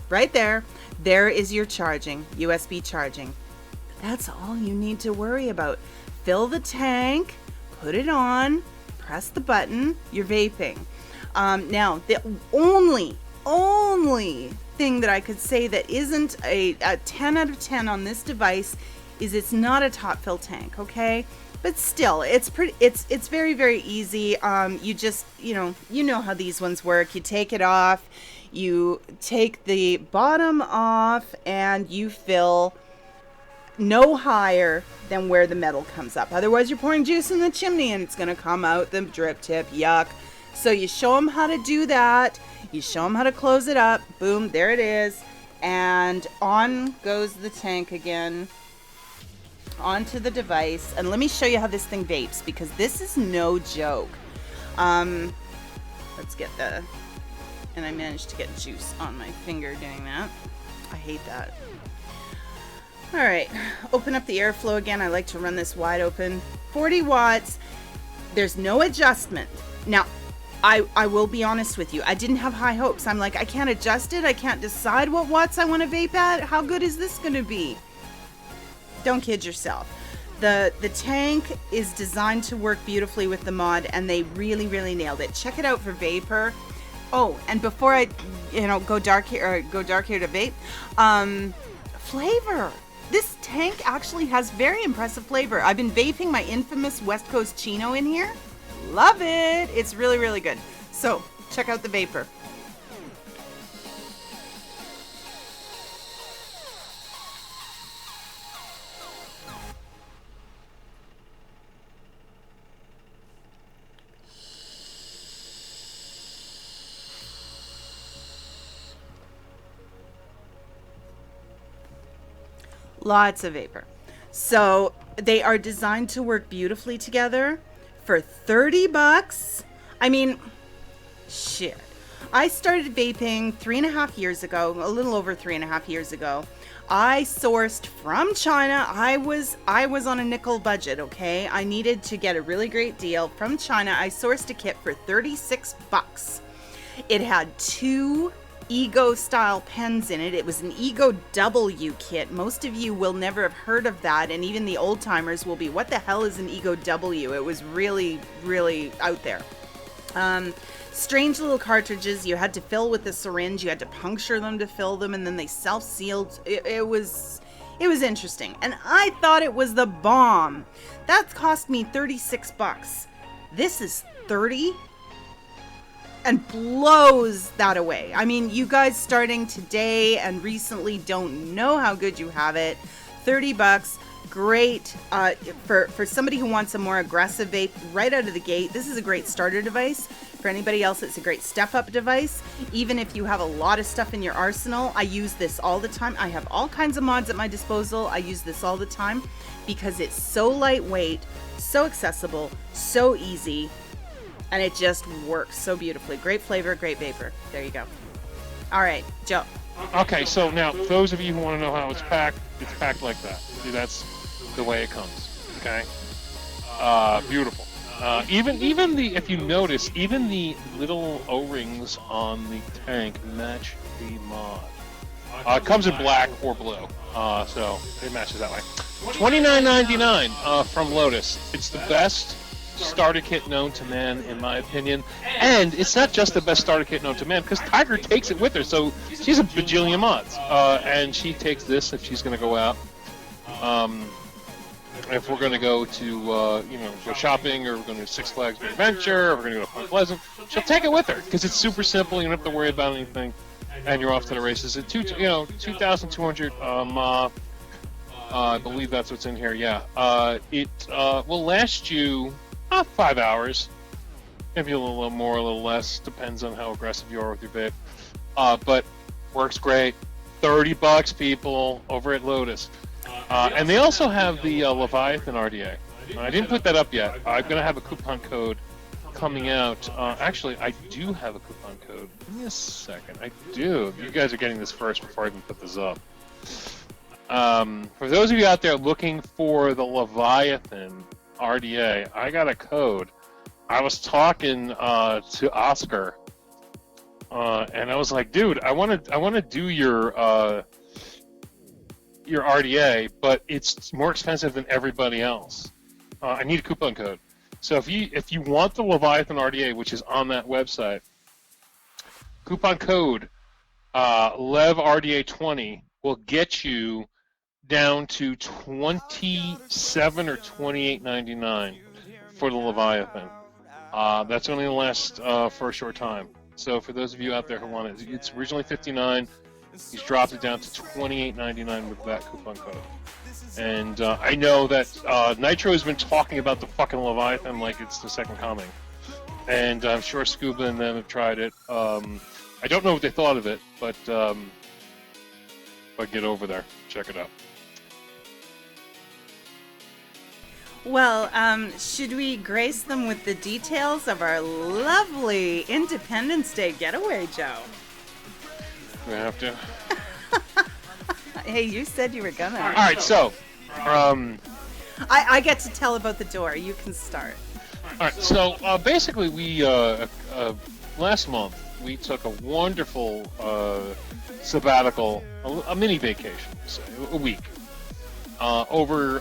right there. There is your charging, USB charging. That's all you need to worry about. Fill the tank, put it on, press the button, you're vaping. Now, the only thing that I could say that isn't a 10 out of 10 on this device is it's not a top fill tank, okay? But still, it's very, very easy. You just, you know how these ones work. You take it off. You take the bottom off and you fill no higher than where the metal comes up. Otherwise, you're pouring juice in the chimney and it's going to come out the drip tip. Yuck. So you show them how to do that. You show them how to close it up. Boom, there it is. And on goes the tank again onto the device. And let me show you how this thing vapes because this is no joke. Let's get the... And I managed to get juice on my finger doing that. I hate that. All right, open up the airflow again. I like to run this wide open. 40 watts. There's no adjustment. Now, I will be honest with you. I didn't have high hopes. I'm like, I can't adjust it. I can't decide what watts I want to vape at. How good is this going to be? Don't kid yourself. The tank is designed to work beautifully with the mod, and they really, really nailed it. Check it out for Vapor. Oh, and before I, go dark here to vape, flavor. This tank actually has very impressive flavor. I've been vaping my infamous West Coast Chino in here. Love it. It's really, really good. So check out the Vapor. Lots of vapor. So they are designed to work beautifully together for $30. I mean, shit. I started vaping 3.5 years ago, a little over 3.5 years ago. I sourced from China. I was on a nickel budget, okay? I needed to get a really great deal from China. I sourced a kit for $36. It had 2 Ego style pens in it. It was an Ego W kit. Most of you will never have heard of that, and even the old timers will be, what the hell is an Ego W? It was really, really out there. Strange little cartridges. You had to fill with a syringe. You had to puncture them to fill them, and then they self-sealed. It was interesting, and I thought it was the bomb. That cost me $36. This is $30 and blows that away. I mean, you guys starting today and recently don't know how good you have it. $30, great for somebody who wants a more aggressive vape right out of the gate. This is a great starter device. For anybody else, it's a great step-up device. Even if you have a lot of stuff in your arsenal, I use this all the time. I have all kinds of mods at my disposal. I use this all the time because it's so lightweight, so accessible, so easy. And it just works so beautifully. Great flavor, great vapor. There you go. All right, Joe. Okay, so now, those of you who want to know how it's packed like that. See, that's the way it comes, okay? Beautiful. Even the, if you notice, even the little O-rings on the tank match the mod. It comes in black or blue, so it matches that way. $29.99 from Lotus. It's the best starter kit known to man, in my opinion, and it's not just the best starter kit known to man, because Tiger takes it with her, so she's a bajillion mods, and she takes this if she's going to go out. If we're going to go to, go shopping, or we're going to Six Flags Big Adventure, or we're going to go to Point Pleasant, she'll take it with her, because it's super simple, you don't have to worry about anything, and you're off to the races. At 2,200 mAh, I believe that's what's in here, yeah. It will last you 5 hours, maybe a little more, a little less, depends on how aggressive you are with your vape. But works great. $30, people, over at Lotus. And they also have the Leviathan RDA. I didn't put that up yet. I'm going to have a coupon code coming out. Actually, I do have a coupon code. Give me a second. I do. You guys are getting this first before I even put this up. For those of you out there looking for the Leviathan RDA, I got a code. I was talking to Oscar, and I was like, "Dude, I want to do your RDA, but it's more expensive than everybody else. I need a coupon code. So if you want the Leviathan RDA, which is on that website, coupon code LevRDA20 will get you down to $27 or $28.99 for the Leviathan. That's only going to last for a short time. So for those of you out there who want it, it's originally $59. He's dropped it down to $28.99 with that coupon code. And I know that Nitro has been talking about the fucking Leviathan like it's the second coming. And I'm sure Scuba and them have tried it. I don't know what they thought of it, but get over there. Check it out. Well, should we grace them with the details of our lovely Independence Day getaway, Joe? We have to. Hey, you said you were gonna. All right, so I get to tell about the door. You can start. All right, so basically, we last month we took a wonderful sabbatical, a mini vacation, say, a week, over,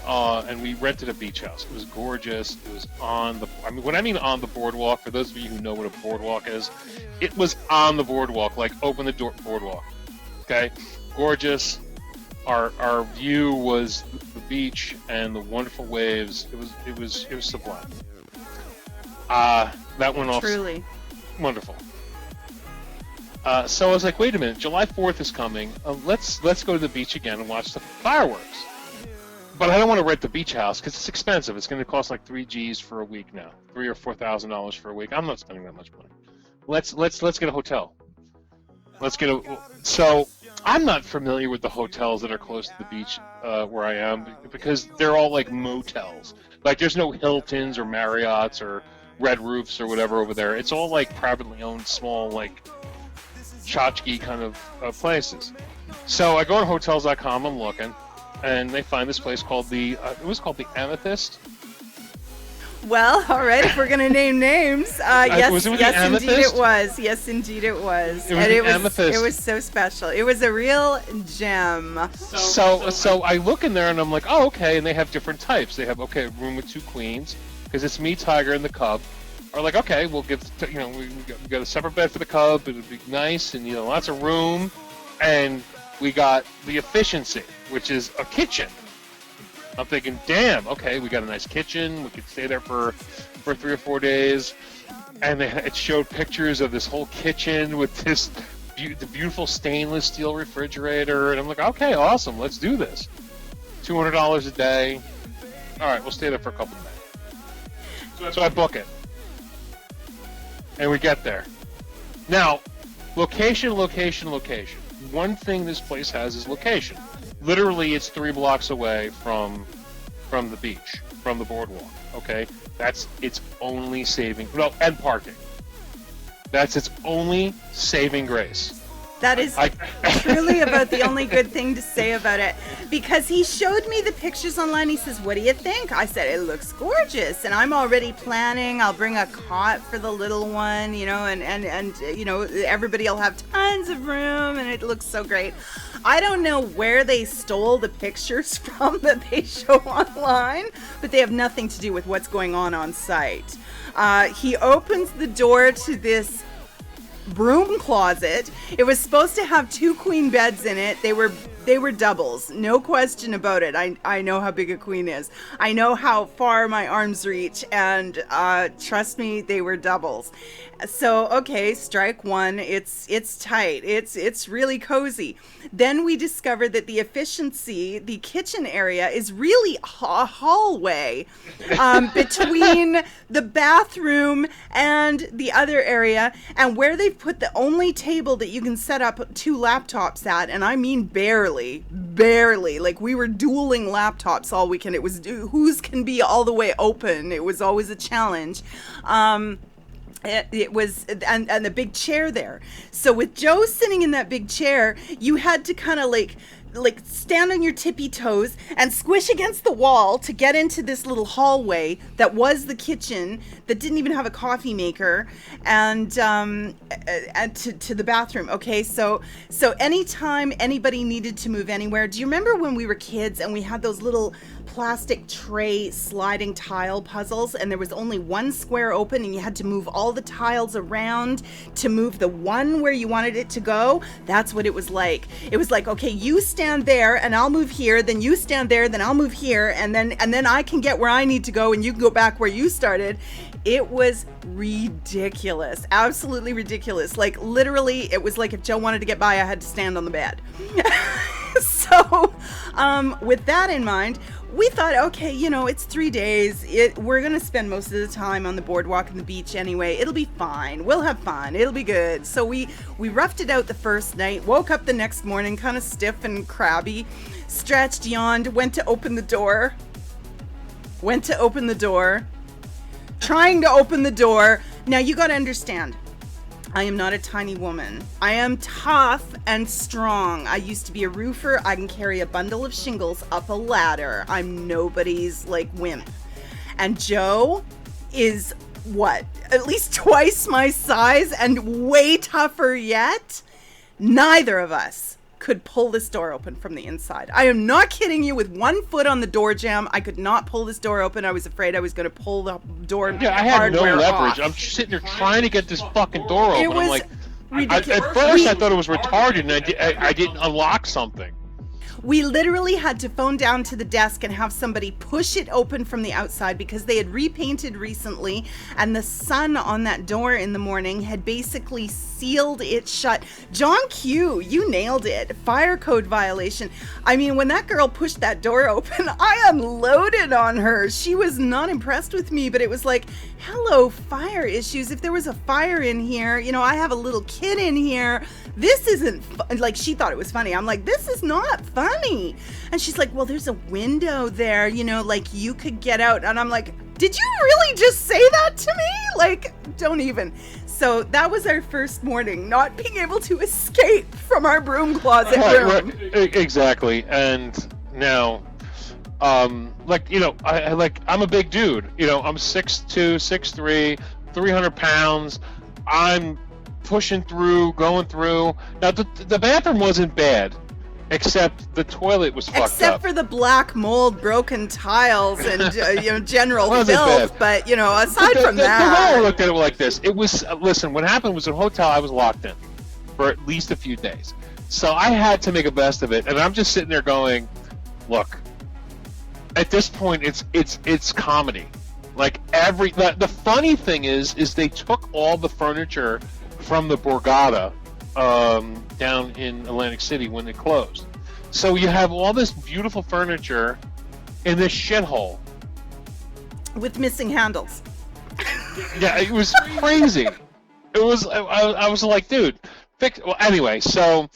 and we rented a beach house. It was gorgeous. It was on the, I mean, when I mean on the boardwalk, for those of you who know what a boardwalk is, it was on the boardwalk, like open the door boardwalk. Okay, gorgeous. Our view was the beach and the wonderful waves. It was sublime. That went off Truly wonderful. So I was like, wait a minute, July 4th is coming. Let's go to the beach again and watch the fireworks. But I don't want to rent the beach house because it's expensive. It's going to cost like $3,000 for a week now, $3,000 or $4,000 for a week. I'm not spending that much money. Let's get a hotel. So I'm not familiar with the hotels that are close to the beach where I am because they're all like motels. Like there's no Hiltons or Marriotts or Red Roofs or whatever over there. It's all like privately owned, small, like tchotchke kind of places. So I go on Hotels.com. I'm looking, and they find this place called it was called the Amethyst. Well, all right, if we're going to name names. Yes, indeed it was. Yes, indeed it was. It was so special. It was a real gem. So I look in there and I'm like, oh, okay, and they have different types. They have, okay, a room with 2 queens, because it's me, Tiger, and the cub. Are like, okay, we'll give, we got a separate bed for the cub. It'll be nice and, lots of room. And we got the efficiency, which is a kitchen. I'm thinking, damn, okay, we got a nice kitchen. We could stay there for 3 or 4 days. And it showed pictures of this whole kitchen with the beautiful stainless steel refrigerator. And I'm like, okay, awesome, let's do this. $200 a day. All right, we'll stay there for a couple of days. So I book it. And we get there. Now, location. One thing this place has is location. Literally, it's 3 blocks away from the beach, from the boardwalk. Okay, that's its only saving. No, and parking. That's its only saving grace. That is truly about the only good thing to say about it, because he showed me the pictures online. He says, what do you think? I said, it looks gorgeous. And I'm already planning. I'll bring a cot for the little one, and everybody will have tons of room, and it looks so great. I don't know where they stole the pictures from that they show online, but they have nothing to do with what's going on site. He opens the door to this broom closet. It was supposed to have 2 queen beds in it. They were doubles, no question about it. I know how big a queen is. I know how far my arms reach, and trust me, they were doubles. So okay, strike one. It's tight. It's really cozy. Then we discovered that the efficiency, the kitchen area, is really a hallway between the bathroom and the other area, and where they've put the only table that you can set up 2 laptops at, and I mean barely, like we were dueling laptops all weekend. It was whose can be all the way open. It was always a challenge. It was, and the big chair there. So with Joe sitting in that big chair, you had to kind of like stand on your tippy toes and squish against the wall to get into this little hallway that was the kitchen, that didn't even have a coffee maker, and to the bathroom. Okay, so anytime anybody needed to move anywhere, do you remember when we were kids and we had those little plastic tray sliding tile puzzles, and there was only one square open and you had to move all the tiles around to move the one where you wanted it to go? That's what it was like. It was like, okay, you stand there and I'll move here, then you stand there, then I'll move here, and then I can get where I need to go and you can go back where you started. It was ridiculous, absolutely ridiculous. Like literally, it was like if Joe wanted to get by, I had to stand on the bed. So with that in mind, we thought, okay, it's 3 days. We're going to spend most of the time on the boardwalk and the beach anyway. It'll be fine. We'll have fun. It'll be good. So we roughed it out the first night, woke up the next morning kind of stiff and crabby, stretched, yawned, went to open the door, trying to open the door. Now, you got to understand, I am not a tiny woman. I am tough and strong. I used to be a roofer. I can carry a bundle of shingles up a ladder. I'm nobody's wimp. And Joe is what, at least twice my size and way tougher yet, neither of us could pull this door open from the inside. I am not kidding you. With one foot on the door jamb, I could not pull this door open. I was afraid I was going to pull the door Yeah, I had no leverage. off. I'm sitting there trying to get this fucking door open. It was I'm like, ridiculous. at first I thought it was retarded and I didn't unlock something. We literally had to phone down to the desk and have somebody push it open from the outside because they had repainted recently, and the sun on that door in the morning had basically sealed it shut. John Q, you nailed it. Fire code violation. I mean, when that girl pushed that door open, I unloaded on her. She was not impressed with me, but it was like, hello, fire issues. If there was a fire in here, you know, I have a little kid in here. This isn't like, she thought it was funny. I'm like, this is not funny. And she's like, well, there's a window there, you know, like you could get out. And I'm like, did you really just say that to me? Like, don't even. So that was our first morning, not being able to escape from our broom closet room. Right, exactly. And now, like, you know, I'm a big dude. You know, I'm 6'2", 6'3", 300 pounds. I'm pushing through, going through. Now, the bathroom wasn't bad, except the toilet was fucked up. Except for the black mold, broken tiles, and you know, general filth. Bad. But you know, aside from that, the way I looked at it like this. It was listen. What happened was, in a hotel, I was locked in for at least a few days, so I had to make a best of it. And I'm just sitting there going, "Look, at this point, it's comedy. Like the funny thing is they took all the furniture from the Borgata down in Atlantic City when it closed. So you have all this beautiful furniture in this shithole. with missing handles. Yeah, it was crazy. It was. I was like, dude, fix. Well, anyway, so.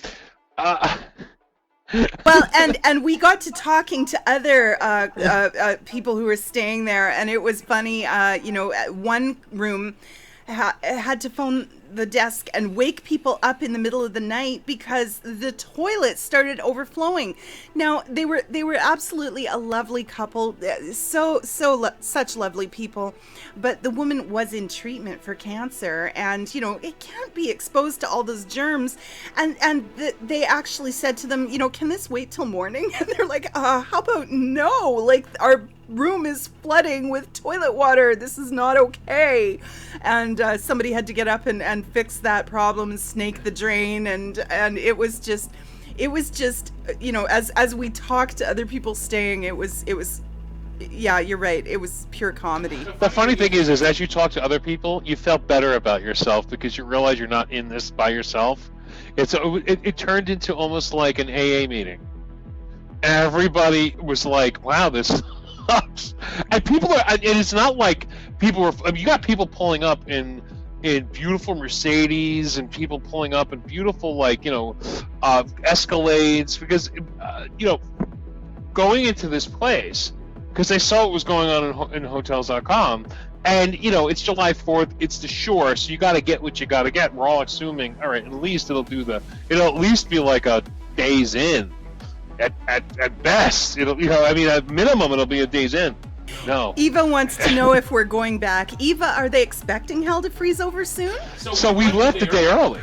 Well, and we got to talking to other people who were staying there, and it was funny. You know, one room had to phone the desk and wake people up in the middle of the night because the toilet started overflowing. Now, they were absolutely a lovely couple, such lovely people, but the woman was in treatment for cancer, and you know, it can't be exposed to all those germs, and they actually said to them, you know, can this wait till morning? And they're like, how about no, like our room is flooding with toilet water, this is not okay. And somebody had to get up and fix that problem and snake the drain, and it was just you know, as we talked to other people staying, it was yeah, you're right, it was pure comedy. The funny thing is as you talk to other people, you felt better about yourself because you realize you're not in this by yourself. It turned into almost like an AA meeting. Everybody was like, wow, this sucks. And people are, and it's not like people were, I mean, you got people pulling up in beautiful Mercedes and people pulling up in beautiful, like, you know, Escalades, because, you know, going into this place, because they saw what was going on in Hotels.com, and, you know, it's July 4th, it's the shore, so you got to get what you got to get. We're all assuming, all right, at least it'll at least be like a Days Inn. At best, it'll, you know, I mean, at minimum, it'll be a Days Inn. No. Eva wants to know if we're going back. Eva, are they expecting hell to freeze over soon? So we left a day early.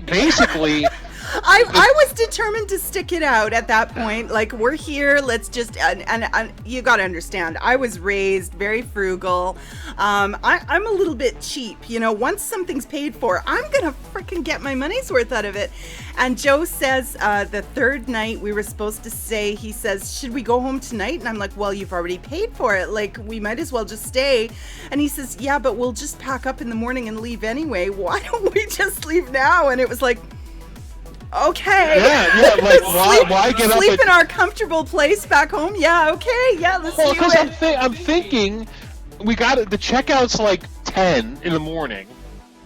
Basically. I was determined to stick it out at that point. Like, we're here, let's just, and you got to understand, I was raised very frugal. I'm a little bit cheap, you know, once something's paid for, I'm going to freaking get my money's worth out of it. And Joe says the third night we were supposed to stay, he says, should we go home tonight? And I'm like, well, you've already paid for it. Like, we might as well just stay. And he says, yeah, but we'll just pack up in the morning and leave anyway. Why don't we just leave now? And it was like, okay. Yeah, like, why get up? Sleep in our comfortable place back home? Yeah, okay, yeah, let's do because it. I'm thinking, we got it. The checkout's like 10 in the morning,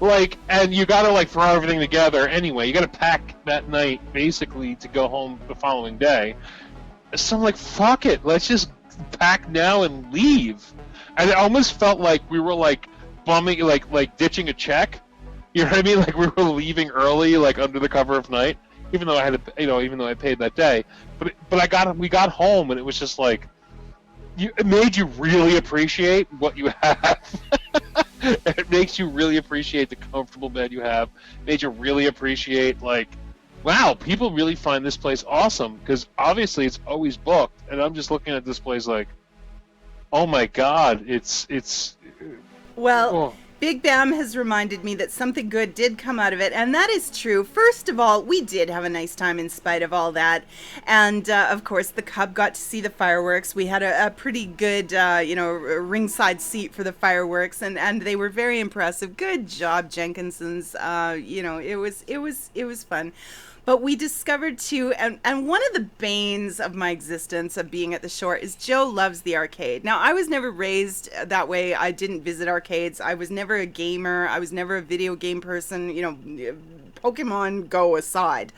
like, and you got to like throw everything together anyway. You got to pack that night basically to go home the following day. So I'm like, fuck it, let's just pack now and leave. And it almost felt like we were like bumming, like ditching a check. You know what I mean? Like we were leaving early, like under the cover of night, even though I had to, you know, even though I paid that day. But we got home and it was just like, it made you really appreciate what you have. It makes you really appreciate the comfortable bed you have. It made you really appreciate, like, wow, people really find this place awesome, because obviously it's always booked, and I'm just looking at this place like, oh my god, it's Well, oh. Big Bam has reminded me that something good did come out of it, and that is true. First of all, we did have a nice time in spite of all that, and of course, the Cub got to see the fireworks. We had a pretty good, ringside seat for the fireworks, and they were very impressive. Good job, Jenkinsons. It was fun. But we discovered too, and one of the banes of my existence of being at the shore is Joe loves the arcade. Now, I was never raised that way. I didn't visit arcades. I was never a gamer. I was never a video game person, Pokemon Go aside.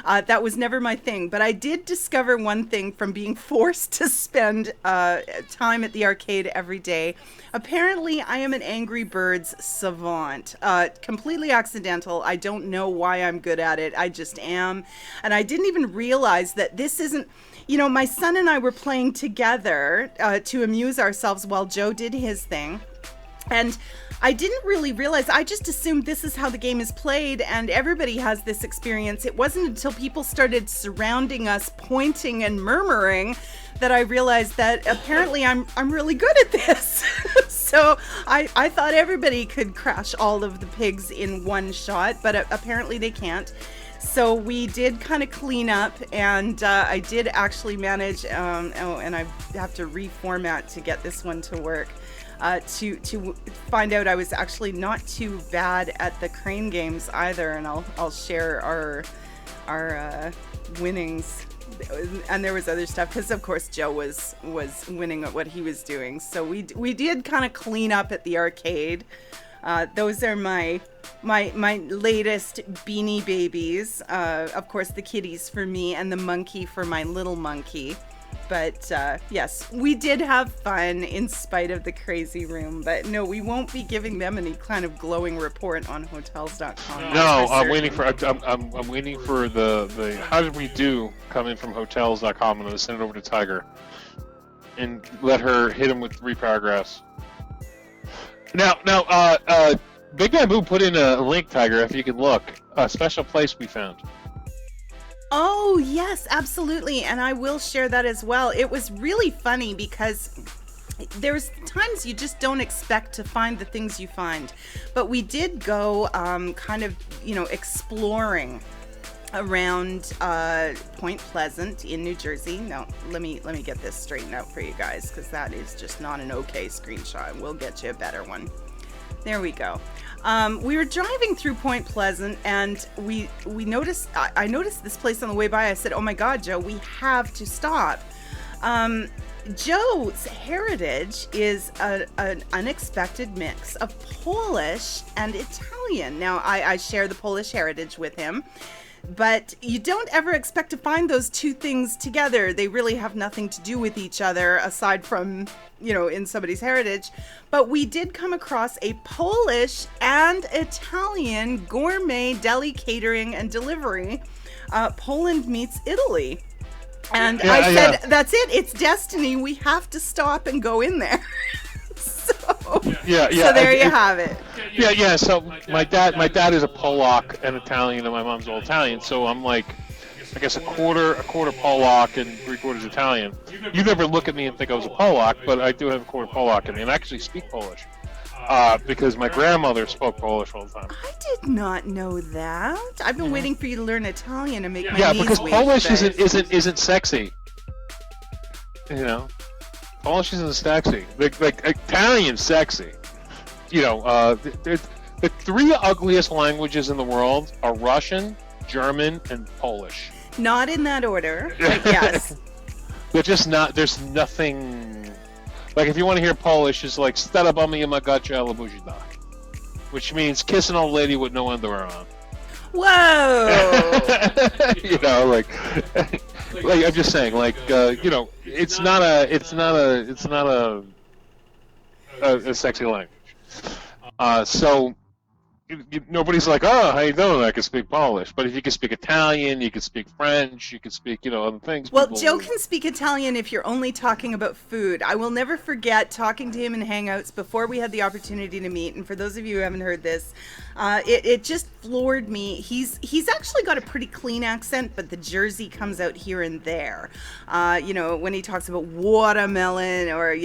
That was never my thing. But I did discover one thing from being forced to spend time at the arcade every day. Apparently, I am an Angry Birds savant. Completely accidental. I don't know why I'm good at it. I just am. And I didn't even realize that this isn't... my son and I were playing together to amuse ourselves while Joe did his thing. And I didn't really realize, I just assumed this is how the game is played and everybody has this experience. It wasn't until people started surrounding us, pointing and murmuring, that I realized that apparently I'm really good at this. So I thought everybody could crash all of the pigs in one shot, but apparently they can't. So we did kind of clean up, and I did actually manage, and I have to reformat to get this one to work. To find out I was actually not too bad at the crane games either, and I'll share our winnings. And there was other stuff because of course Joe was winning at what he was doing. So we did kind of clean up at the arcade. Those are my latest Beanie Babies. Of course, the kitties for me and the monkey for my little monkey. But yes, we did have fun in spite of the crazy room. But no, we won't be giving them any kind of glowing report on Hotels.com. No, I'm waiting for I'm waiting for the how did we do coming from Hotels.com. I'm going to send it over to Tiger and let her hit him with 3 paragraphs. Now, Big Bamboo put in a link, Tiger, if you can look, a special place we found. Oh, yes, absolutely. And I will share that as well. It was really funny because there's times you just don't expect to find the things you find. But we did go exploring around Point Pleasant in New Jersey. Now, let me get this straightened out for you guys, because that is just not an okay screenshot. We'll get you a better one. There we go. We were driving through Point Pleasant, and we noticed. I noticed this place on the way by. I said, "Oh my God, Joe, we have to stop." Joe's heritage is an unexpected mix of Polish and Italian. Now, I share the Polish heritage with him, but you don't ever expect to find those two things together. They really have nothing to do with each other aside from, in somebody's heritage. But we did come across a Polish and Italian gourmet deli catering and delivery. Poland meets Italy. And I said, that's it. It's destiny. We have to stop and go in there. So there you have it. Yeah. So my dad is a Polak and Italian, and my mom's all Italian. So I'm like, I guess a quarter Polak and 3/4 Italian. You never look at me and think I was a Polak, but I do have a quarter Polak in me, and I actually speak Polish because my grandmother spoke Polish all the time. I did not know that. I've been waiting for you to learn Italian and make my knees because weak, Polish isn't sexy. Polish isn't sexy. Like Italian's sexy. The 3 ugliest languages in the world are Russian, German, and Polish. Not in that order, but yes. They're just not. There's nothing. Like if you want to hear Polish, it's like "Starabami yamagacha alabujida," which means kiss an old lady with no underwear on. Whoa! Like I'm just saying, it's not a sexy language. So nobody's like, oh, how you doing? I can speak Polish. But if you can speak Italian, you can speak French, you can speak, other things. Well, Joe can speak Italian if you're only talking about food. I will never forget talking to him in Hangouts before we had the opportunity to meet. And for those of you who haven't heard this, it just floored me. He's actually got a pretty clean accent, but the Jersey comes out here and there. When he talks about watermelon or,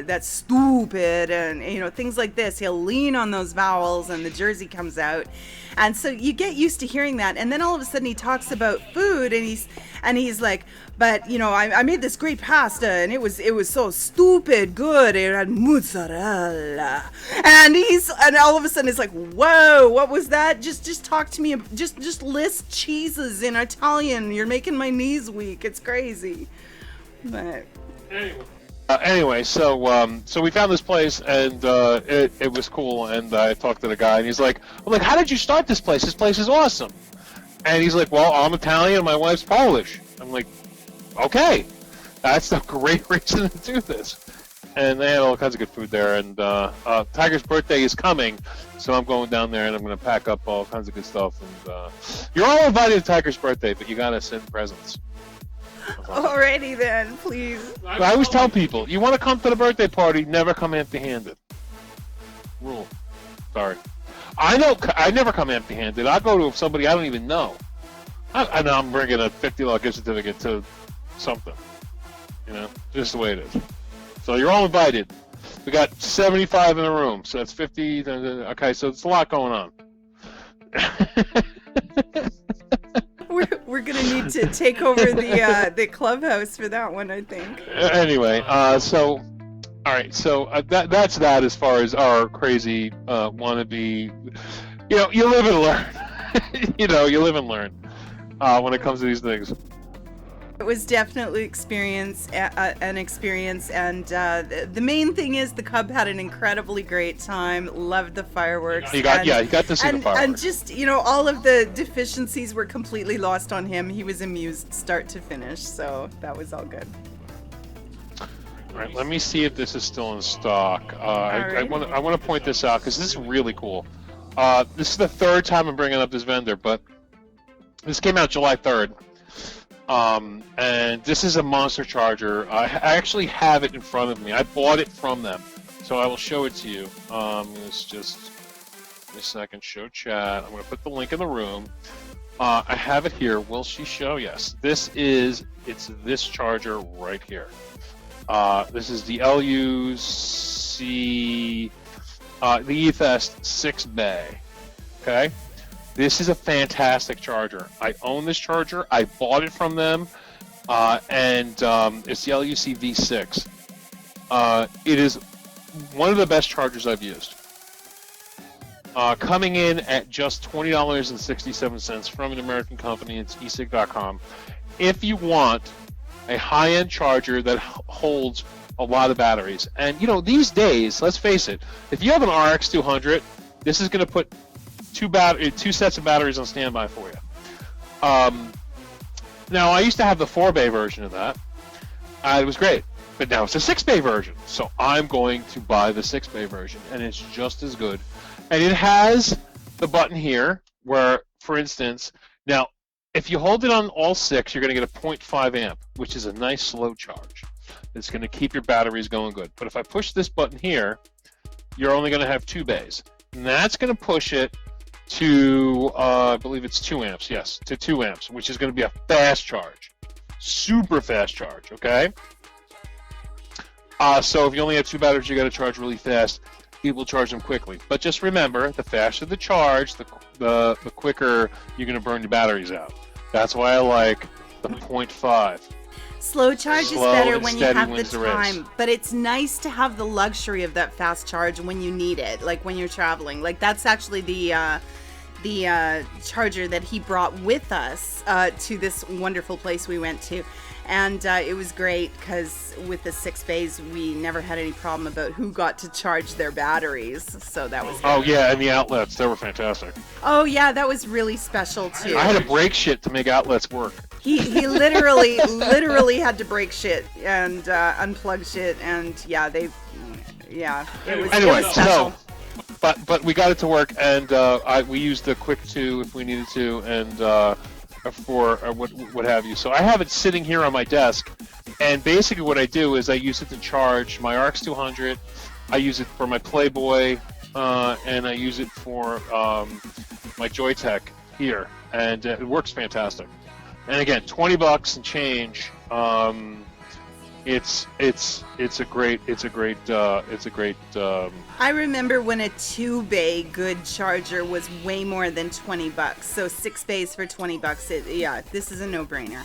that's stupid and, things like this, he'll lean on those vowels and the Jersey comes out. And so you get used to hearing that. And then all of a sudden he talks about food and he's like, but I made this great pasta and it was so stupid good. It had mozzarella. And all of a sudden it's like, whoa, what was that? Just talk to me. Just list cheeses in Italian. You're making my knees weak. It's crazy. But anyway, so we found this place and it was cool, and I talked to the guy and I'm like, how did you start this place? This place is awesome. And he's like, well, I'm Italian and my wife's Polish. I'm like, okay, that's a great reason to do this. And they had all kinds of good food there, and Tiger's birthday is coming, so I'm going down there and I'm going to pack up all kinds of good stuff. And you're all invited to Tiger's birthday, but you got to send presents. Alrighty then, please. I always tell people, you want to come to the birthday party, never come empty-handed. Rule. Sorry. I know I never come empty-handed. I go to somebody I don't even know. I know I'm bringing a $50 gift certificate to something. Just the way it is. So you're all invited. We got 75 in the room, so that's 50. Okay, so it's a lot going on. We're gonna need to take over the clubhouse for that one, I think. Anyway, all right, so that's that as far as our crazy wannabe. You live and learn. You live and learn when it comes to these things. It was definitely an experience, and the main thing is the Cub had an incredibly great time. Loved the fireworks. You got to see the fireworks. And just all of the deficiencies were completely lost on him. He was amused start to finish, so that was all good. All right, let me see if this is still in stock. I want to point this out because this is really cool. This is the third time I'm bringing up this vendor, but this came out July 3rd. And this is a monster charger. I actually have it in front of me. I bought it from them, so I will show it to you. It's just a second. Show chat. I'm going to put the link in the room. I have it here. Will she show? Yes. It's this charger right here. This is the LUC, the eFest 6 Bay. Okay. This is a fantastic charger. I own this charger. I bought it from them, and it's the LUC V6. It is one of the best chargers I've used. Coming in at just $20.67 from an American company. It's e-cig.com. If you want a high-end charger that holds a lot of batteries, and these days, let's face it, if you have an RX 200, this is going to put two sets of batteries on standby for you. Now, I used to have the 4-bay version of that. It was great, but now it's a 6-bay version. So I'm going to buy the 6-bay version, and it's just as good. And it has the button here where, for instance, now if you hold it on all 6, you're going to get a 0.5 amp, which is a nice slow charge. It's going to keep your batteries going good. But if I push this button here, you're only going to have 2 bays. And that's going to push it to, I believe it's 2 amps, yes, to 2 amps, which is going to be a fast charge. Super fast charge, okay? So if you only have 2 batteries, you got to charge really fast. It will charge them quickly. But just remember, the faster the charge, the quicker you're going to burn your batteries out. That's why I like the 0.5. Slow charge is better when you have the time, but it's nice to have the luxury of that fast charge when you need it, like when you're traveling. Like that's actually the charger that he brought with us to this wonderful place we went to. And it was great because with the 6 bays, we never had any problem about who got to charge their batteries. So that was good. Oh, yeah, and the outlets, they were fantastic. Oh, yeah, that was really special, too. I had to break shit to make outlets work. He literally had to break shit and unplug shit. And, yeah, it was anyway, special. but we got it to work, and we used the Quick 2 if we needed to, and for what have you. So I have it sitting here on my desk, and basically what I do is I use it to charge my RX 200. I use it for my Playboy, and I use it for my Joytech here, and it works fantastic. And again, $20 and change. It's a great. I remember when a 2-bay good charger was way more than $20. So 6 bays for $20. Yeah, this is a no-brainer.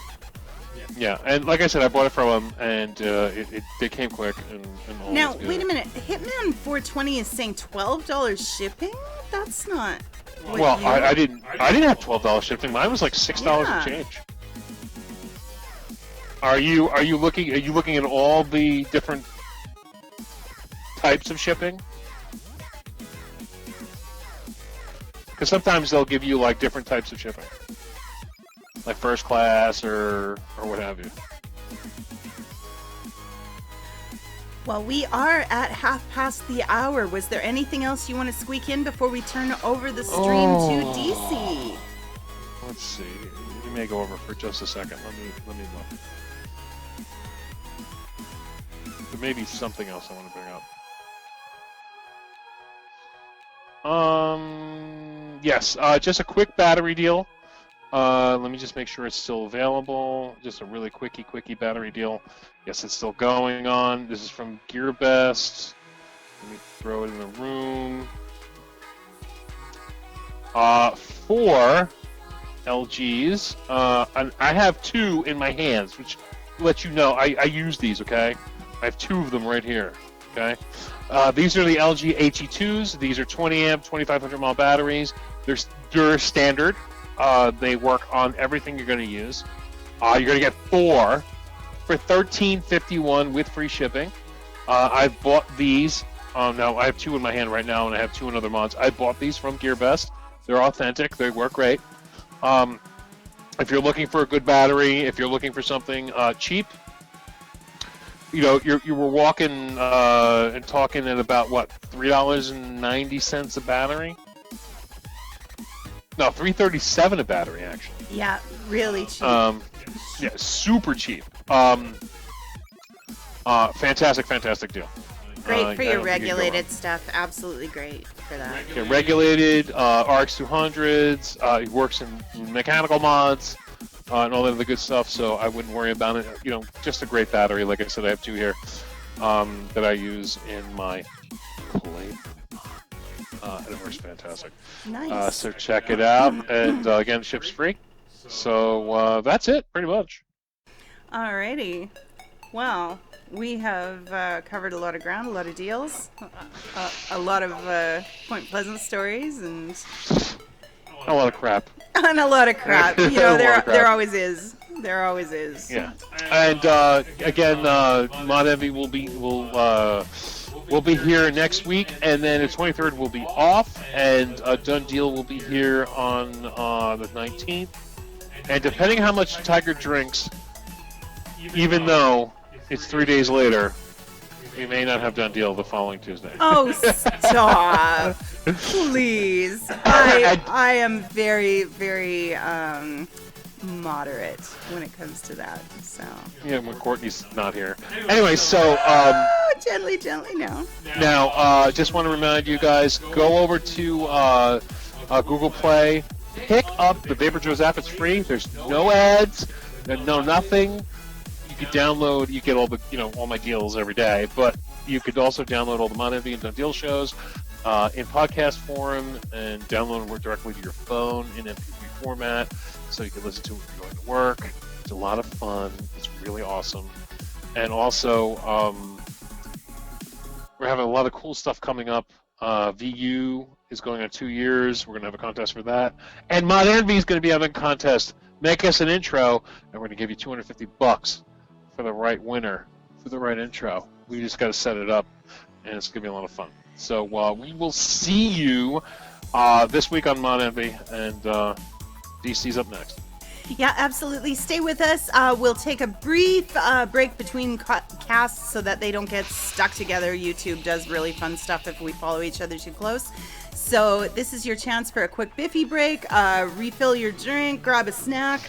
Yeah, and like I said, I bought it from them, and they came quick. And all now, was good. wait a minute. Hitman 420 is saying $12 shipping. That's not. Well, I didn't have $12 shipping. Mine was like $6 and change. Are you looking at all the different types of shipping? Because sometimes they'll give you like different types of shipping, like first class or what have you. Well, we are at 1:30. Was there anything else you want to squeak in before we turn over the stream to DC? Let's see. You may go over for just a second. Let me look. There may be something else I want to bring up. Yes, just a quick battery deal. Let me just make sure it's still available. Just a really quickie battery deal. Yes, it's still going on. This is from GearBest. Let me throw it in the room. 4 LGs. And I have 2 in my hands, which lets you know I use these, okay? I have 2 of them right here, okay? These are the LG HE2s. These are 20 amp, 2500 mAh batteries. They're standard. They work on everything you're going to use. You're going to get 4 for $13.51 with free shipping. I've bought these. Now I have 2 in my hand right now, and I have 2 in other mods. I bought these from GearBest. They're authentic. They work great. If you're looking for a good battery, if you're looking for something cheap, you know, you were walking and talking at about what, $3.90 a battery? No, $3.37 a battery actually. Yeah, really cheap. Yeah, super cheap. Fantastic deal. Great for your regulated stuff. Absolutely great for that. Yeah, regulated RX 200s. It works in mechanical mods. And all that other good stuff, so I wouldn't worry about it. You know, just a great battery. Like I said, I have 2 here that I use in my play. And it works fantastic. Nice. So check it out. And again, ships free. So that's it, pretty much. Alrighty. Well, we have covered a lot of ground, a lot of deals, a lot of Point Pleasant stories, and a lot of crap. And a lot of crap. You know, there always is. There always is. Yeah. And again, Mod Envy will be here next week, and then the 23rd will be off, and DoneDeal will be here on the 19th. And depending how much Tiger drinks, even though it's 3 days later, we may not have DoneDeal the following Tuesday. Oh, stop. Please. I am very, very moderate when it comes to that. So. Yeah, when Courtney's not here. Anyway, so gently now. Now, just want to remind you guys, go over to Google Play, pick up the VaporJoe app. It's free. There's no ads, no nothing. You could download. You get all the all my deals every day, but you could also download all the Mod Envy and DoneDeal shows in podcast form and download them directly to your phone in MP3 format, so you can listen to it when you're going to work. It's a lot of fun. It's really awesome, and also we're having a lot of cool stuff coming up. VU is going on 2 years. We're going to have a contest for that, and Mod Envy is going to be having a contest. Make us an intro, and we're going to give you $250 for the right winner, for the right intro. We just got to set it up, and it's going to be a lot of fun. So we will see you this week on Mod Envy, and DC's up next. Yeah, absolutely. Stay with us. We'll take a brief break between casts so that they don't get stuck together. YouTube does really fun stuff if we follow each other too close. So this is your chance for a quick Biffy break. Refill your drink, grab a snack,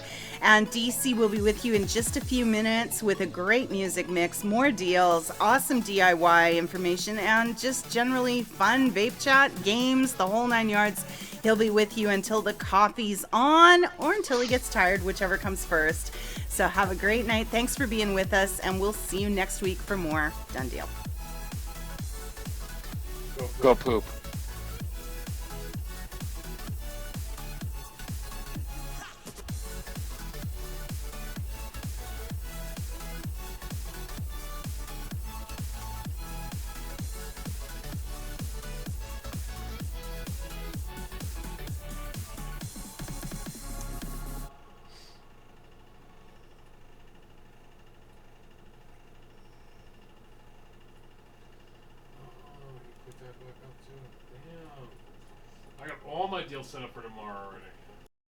and DC will be with you in just a few minutes with a great music mix, more deals, awesome DIY information, and just generally fun vape chat, games, the whole 9 yards. He'll be with you until the coffee's on or until he gets tired, whichever comes first. So have a great night. Thanks for being with us, and we'll see you next week for more Done Deal. Go poop. I got all my deals set up for tomorrow already.